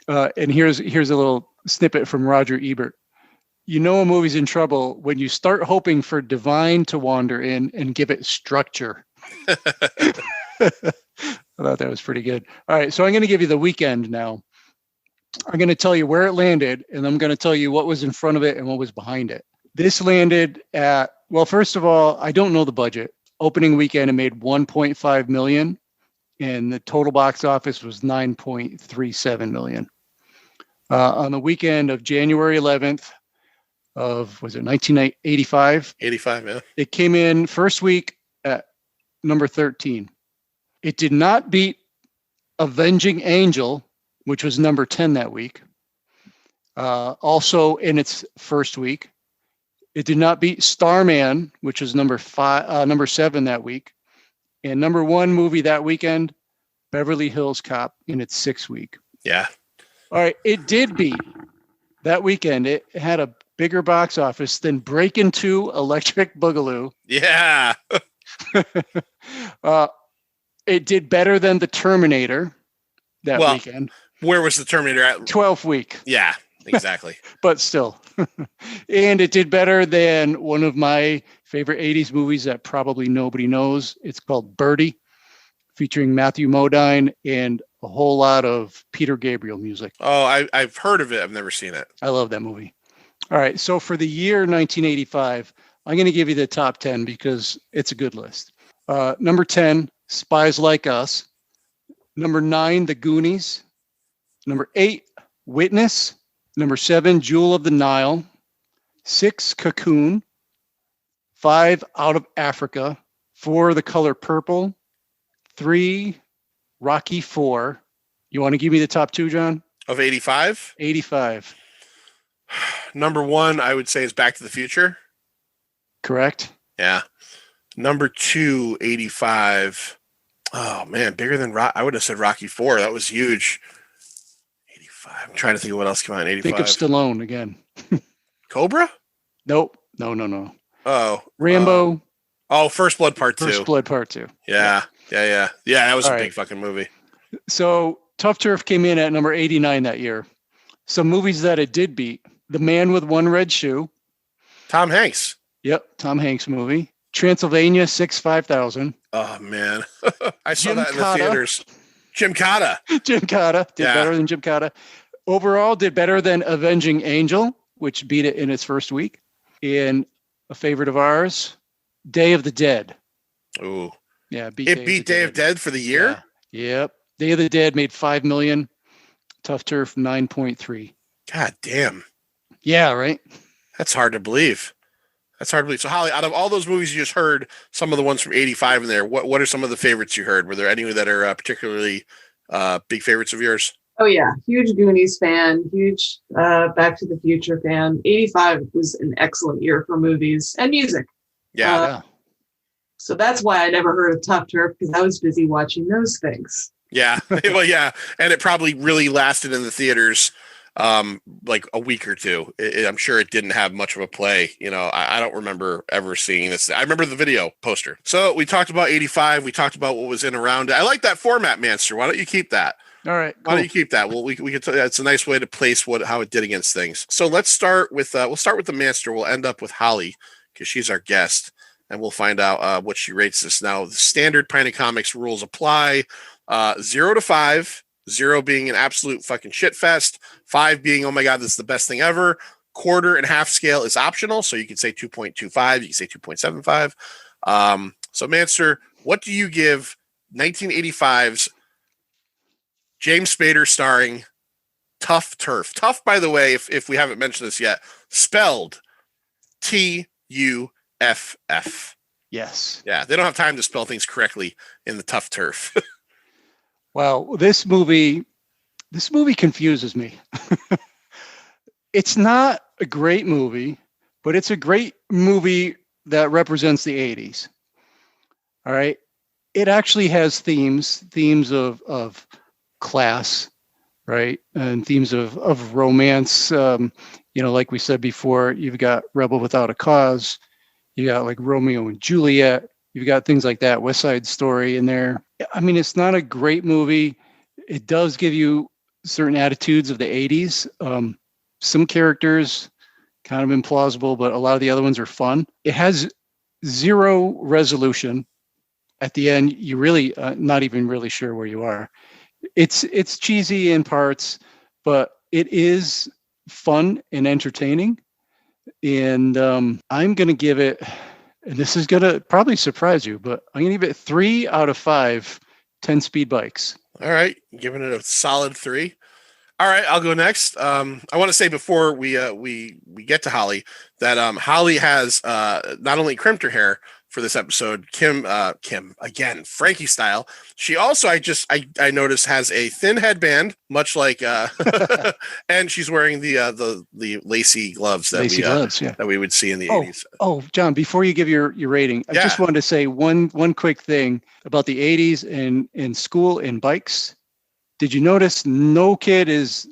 And here's a little snippet from Roger Ebert. You know a movie's in trouble when you start hoping for divine to wander in and give it structure. I thought that was pretty good. All right, so I'm going to give you the weekend now. I'm going to tell you where it landed, and I'm going to tell you what was in front of it and what was behind it. This landed at, well, first of all, I don't know the budget. Opening weekend, it made $1.5 million, and the total box office was $9.37 million. On the weekend of January 11th of, was it 1985? 85, yeah. It came in first week at number 13. It did not beat Avenging Angel, which was number 10 that week. Also in its first week. It did not beat Starman, which was number 7 that week. And number 1 movie that weekend, Beverly Hills Cop, in its 6th week. Yeah. All right. It did beat that weekend. It had a bigger box office than Breakin' 2 Electric Boogaloo. Yeah. It did better than The Terminator that weekend. Where was The Terminator at? 12th week. Yeah, exactly. But still. And it did better than one of my favorite 80s movies that probably nobody knows. It's called Birdie, featuring Matthew Modine and a whole lot of Peter Gabriel music. Oh, I've heard of it. I've never seen it. I love that movie. All right. So for the year 1985, I'm going to give you the top 10 because it's a good list. Number 10, Spies Like Us. Number 9, The Goonies. Number 8, Witness. Number 7, Jewel of the Nile. 6, Cocoon. 5, Out of Africa. 4, The Color Purple. 3, Rocky 4. You want to give me the top 2, John? Of 85? 85. Number 1, I would say, is Back to the Future. Correct. Yeah. Number 2, 85. Oh, man, bigger than I would have said Rocky 4. That was huge. 85. I'm trying to think of what else came out in 85. Think of Stallone again. Cobra? Nope. No. Oh. Rambo. First Blood Part 2. First Blood Part 2. Yeah, that was a big fucking movie. So Tuff Turf came in at number 89 that year. Some movies that it did beat. The Man with One Red Shoe. Tom Hanks. Yep, Tom Hanks movie. Transylvania 6-5000. Oh, man. I saw Jim that in the Cotta. theaters. Jim Cotta. Jim Cotta did better than Jim Cotta. Overall, did better than Avenging Angel, which beat it in its first week. And a favorite of ours, Day of the Dead. Ooh. Yeah, it beat Day of Dead for the year? Yeah. Yep. Day of the Dead made $5 million. Tuff Turf 9.3. God damn. Yeah, right? That's hard to believe. So, Holly, out of all those movies you just heard, some of the ones from 85 in there, what are some of the favorites you heard? Were there any that are particularly big favorites of yours? Oh, yeah. Huge Goonies fan. Huge Back to the Future fan. 85 was an excellent year for movies and music. Yeah. So that's why I never heard of Tuff Turf, because I was busy watching those things. Yeah. Well, yeah. And it probably really lasted in the theaters like a week or two. I'm sure it didn't have much of a play. You know, I don't remember ever seeing this. I remember the video poster. So we talked about 85. We talked about what was in around it. I like that format, Manster. Why don't you keep that? All right. Why don't you keep that? Well, we can. It's a nice way to place how it did against things. So let's start with. We'll start with the Manster. We'll end up with Holly because she's our guest, and we'll find out what she rates this. Now, the standard Pint of Comics rules apply: 0 to 5. 0 being an absolute fucking shit fest. 5 being, oh my God, this is the best thing ever. Quarter and half scale is optional. So you can say 2.25. You can say 2.75. So Manster, what do you give 1985's James Spader starring Tuff Turf? Tuff, by the way, if we haven't mentioned this yet, spelled Tuff. Yes. Yeah, they don't have time to spell things correctly in the Tuff Turf. Well, this movie confuses me. It's not a great movie, but it's a great movie that represents the 80s. All right. It actually has themes of class, right? And themes of romance. Like we said before, you've got Rebel Without a Cause. You got like Romeo and Juliet. You've got things like that, West Side Story in there. I mean, it's not a great movie. It does give you certain attitudes of the 80s. Some characters kind of implausible, but a lot of the other ones are fun. It has zero resolution. At the end, you really not even really sure where you are. It's cheesy in parts, but it is fun and entertaining. And I'm going to give it, and this is going to probably surprise you, but I'm going to give it 3 out of 5 10-speed bikes. All right, giving it a solid 3. All right, I'll go next. I want to say before we get to Holly that Holly has not only crimped her hair for this episode, Kim again, Frankie style. She also I noticed has a thin headband, much like and she's wearing the lacy gloves that we would see in the 80s. Oh, John, before you give your rating, I just wanted to say one quick thing about the 80s in school and bikes. Did you notice no kid has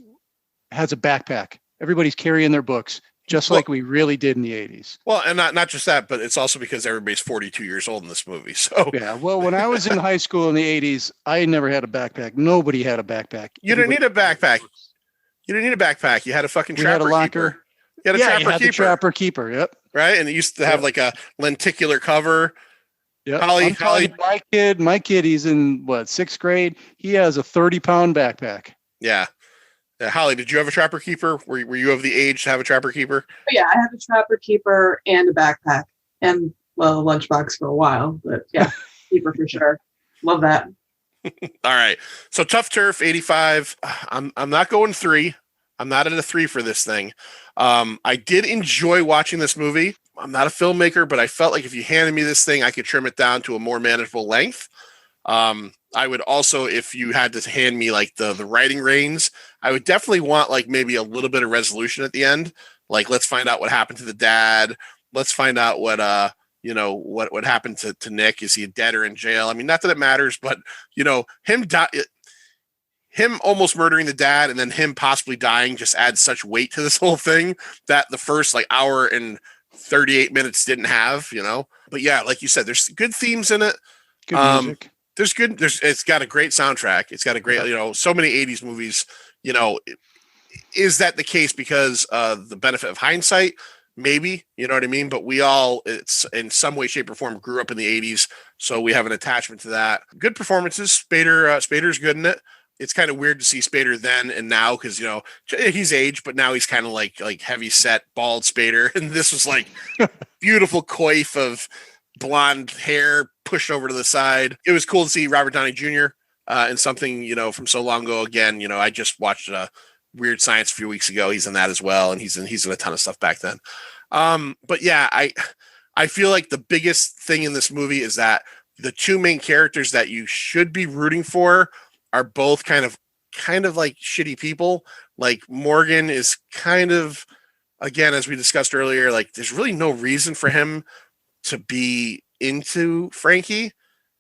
a backpack? Everybody's carrying their books, just like we really did in the 80s. Well, and not just that, but it's also because everybody's 42 years old in this movie. So yeah, well, when I was in high school in the 80s, I never had a backpack. Nobody had a backpack. You didn't need a backpack. You didn't need a backpack. You had a fucking trapper had a locker. Keeper. You had a trapper keeper. The trapper keeper. Yep. Right, and it used to have like a lenticular cover. Yeah, Holly, my kid, he's in 6th grade. He has a 30-pound backpack. Yeah. Holly, did you have a trapper keeper? Were you of the age to have a trapper keeper? Yeah, I have a trapper keeper and a backpack and a lunchbox for a while, but yeah, keeper for sure. Love that. All right. So Tuff Turf 85. I'm not going 3. I'm not at a 3 for this thing. I did enjoy watching this movie. I'm not a filmmaker, but I felt like if you handed me this thing, I could trim it down to a more manageable length. I would also, if you had to hand me like the writing reins, I would definitely want like maybe a little bit of resolution at the end. Like, let's find out what happened to the dad. Let's find out what happened to Nick. Is he dead or in jail? I mean, not that it matters, but him almost murdering the dad and then him possibly dying just adds such weight to this whole thing that the first like hour and 38 minutes didn't have, But yeah, like you said, there's good themes in it. Good music. It's got a great soundtrack. It's got a great, so many 80s movies, is that the case because the benefit of hindsight? Maybe, you know what I mean? But we all, it's in some way, shape, or form grew up in the 80s. So we have an attachment to that. Good performances. Spader's good in it. It's kind of weird to see Spader then and now because, he's aged, but now he's kind of like heavy set, bald Spader. And this was like beautiful coif of blonde hair pushed over to the side. It was cool to see Robert Downey Jr. In something, from so long ago. Again, I just watched Weird Science a few weeks ago. He's in that as well. And he's in a ton of stuff back then. But yeah, I feel like the biggest thing in this movie is that the two main characters that you should be rooting for are both kind of like shitty people. Like Morgan is kind of, again, as we discussed earlier, like there's really no reason for him to be into Frankie,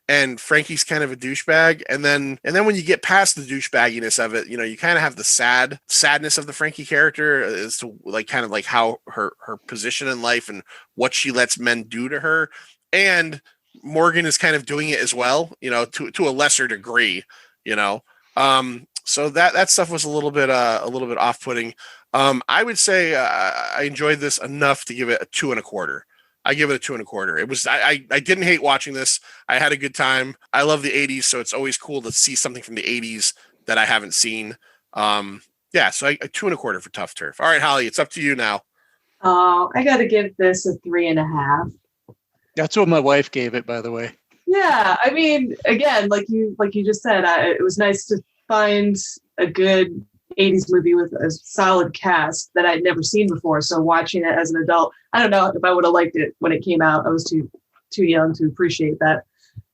and Frankie's kind of a douchebag. And then when you get past the douchebagginess of it, you kind of have the sadness of the Frankie character as to like kind of like how her position in life and what she lets men do to her. And Morgan is kind of doing it as well, to a lesser degree. So that stuff was a little bit off-putting. I would say I enjoyed this enough to give it a 2.25. I give it a 2.25. It was I didn't hate watching this. I had a good time. I love the 80s, so it's always cool to see something from the 80s that I haven't seen. So a 2.25 for Tuff Turf. All right, Holly, it's up to you now. Oh, I got to give this a 3.5. That's what my wife gave it, by the way. Yeah, I mean, again, like you just said, it was nice to find a good 80s movie with a solid cast that I'd never seen before. So watching it as an adult, I don't know if I would have liked it when it came out. I was too too young to appreciate that.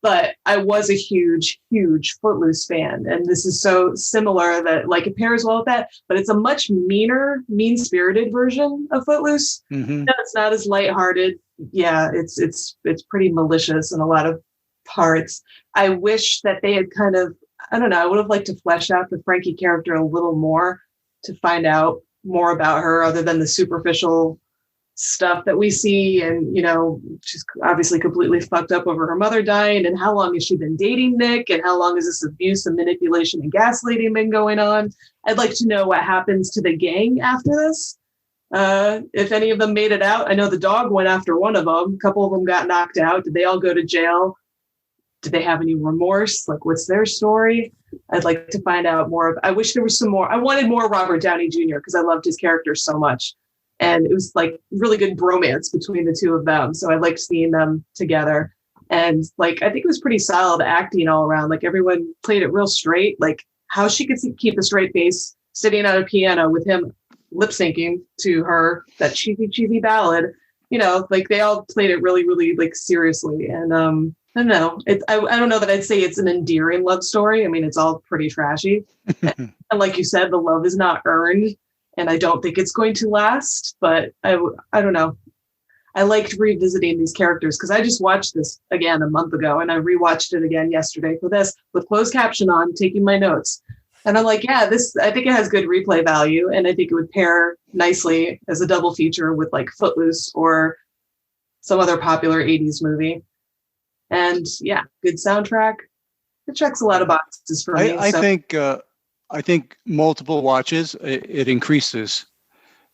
But I was a huge, huge Footloose fan. And this is so similar that like it pairs well with that, but it's a much meaner, mean-spirited version of Footloose. Mm-hmm. No, it's not as lighthearted. Yeah, it's pretty malicious in a lot of parts. I wish that they had kind of, I don't know, I would have liked to flesh out the Frankie character a little more to find out more about her other than the superficial stuff that we see. And, you know, she's obviously completely fucked up over her mother dying. And how long has she been dating Nick? And how long has this abuse and manipulation and gaslighting been going on? I'd like to know what happens to the gang after this. If any of them made it out. I know the dog went after one of them. A couple of them got knocked out. Did they all go to jail? Did they have any remorse? Like, what's their story? I'd like to find out more. I wish there was some more. I wanted more Robert Downey Jr. because I loved his character so much. And it was like really good bromance between the two of them. So I liked seeing them together. And like, I think it was pretty solid acting all around. Like everyone played it real straight. Like how she could keep a straight face sitting at a piano with him lip syncing to her, that cheesy ballad, you know, like they all played it really, really like seriously. And I don't know. I don't know that I'd say it's an endearing love story. I mean, it's all pretty trashy. And like you said, the love is not earned. And I don't think it's going to last, but I don't know. I liked revisiting these characters because I just watched this again a month ago and I rewatched it again yesterday for this with closed caption on, taking my notes. And I'm like, yeah, I think it has good replay value. And I think it would pair nicely as a double feature with like Footloose or some other popular 80s movie. And yeah, good soundtrack. It checks a lot of boxes for me. I think multiple watches, it increases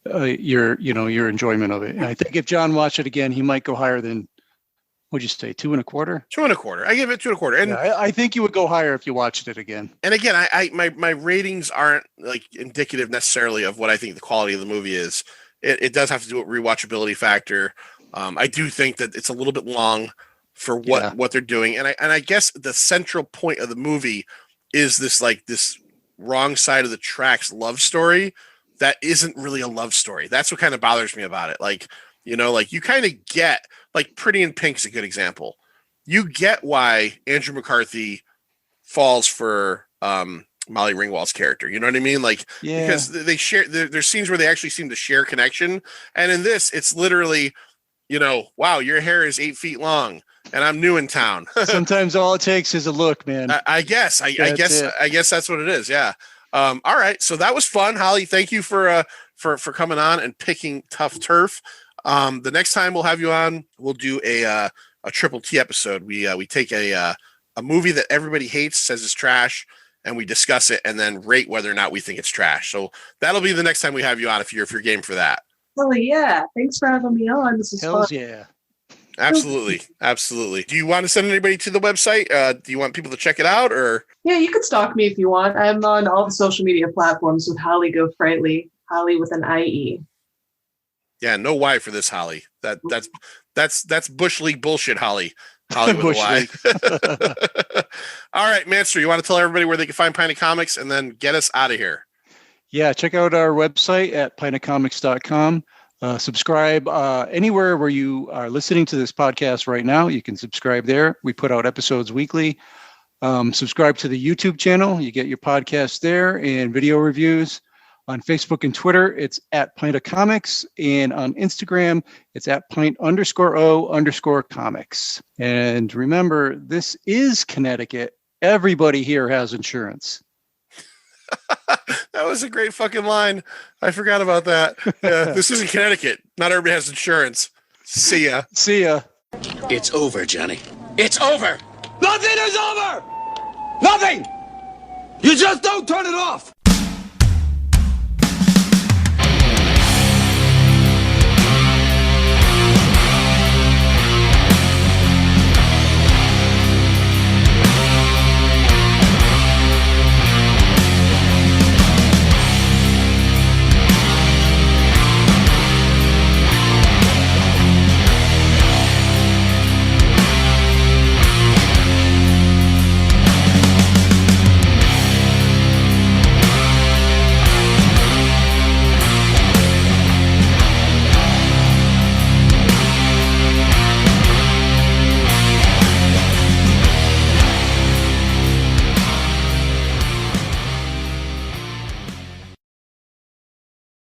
your enjoyment of it. And I think if John watched it again, he might go higher than, what'd you say, 2.25? 2.25. I give it 2.25. And yeah, I think you would go higher if you watched it again. And again, my ratings aren't like indicative necessarily of what I think the quality of the movie is. It does have to do with rewatchability factor. I do think that it's a little bit long for what they're doing. And I guess the central point of the movie is this wrong side of the tracks love story that isn't really a love story. That's what kind of bothers me about it. Like, you know, like you kind of get, like Pretty in Pink's a good example. You get why Andrew McCarthy falls for Molly Ringwald's character. You know what I mean? Like, because they share, there's scenes where they actually seem to share connection. And in this, it's literally, you know, wow, your hair is 8 feet long and I'm new in town. Sometimes all it takes is a look, man. I guess that's what it is. Yeah. All right. So that was fun. Holly, thank you for coming on and picking Tuff Turf. The next time we'll have you on, we'll do a triple T episode. We take a movie that everybody hates, says is trash, and we discuss it and then rate whether or not we think it's trash. So that'll be the next time we have you on if you're game for that. Oh yeah. Thanks for having me on. This is Hells fun. Yeah. Absolutely. Do you want to send anybody to the website? Do you want people to check it out or? Yeah, you can stalk me if you want. I'm on all the social media platforms with Hollie GoFrightly, Hollie with an IE. Yeah, no Y for this, Holly. That's Bush League bullshit, Holly. Holly with a Y. All right, Manster, you want to tell everybody where they can find Pint of Comics and then get us out of here? Yeah, check out our website at pintofcomics.com. Subscribe anywhere where you are listening to this podcast right now. You can subscribe there. We put out episodes weekly. Subscribe to the YouTube channel. You get your podcast there and video reviews. On Facebook and Twitter, it's at Pint of Comics. And on Instagram, it's at Pint_O_comics. And remember, this is Connecticut. Everybody here has insurance. That was a great fucking line. I forgot about that. This isn't Connecticut. Not everybody has insurance. See ya. It's over, Johnny. It's over. Nothing is over. Nothing. You just don't turn it off.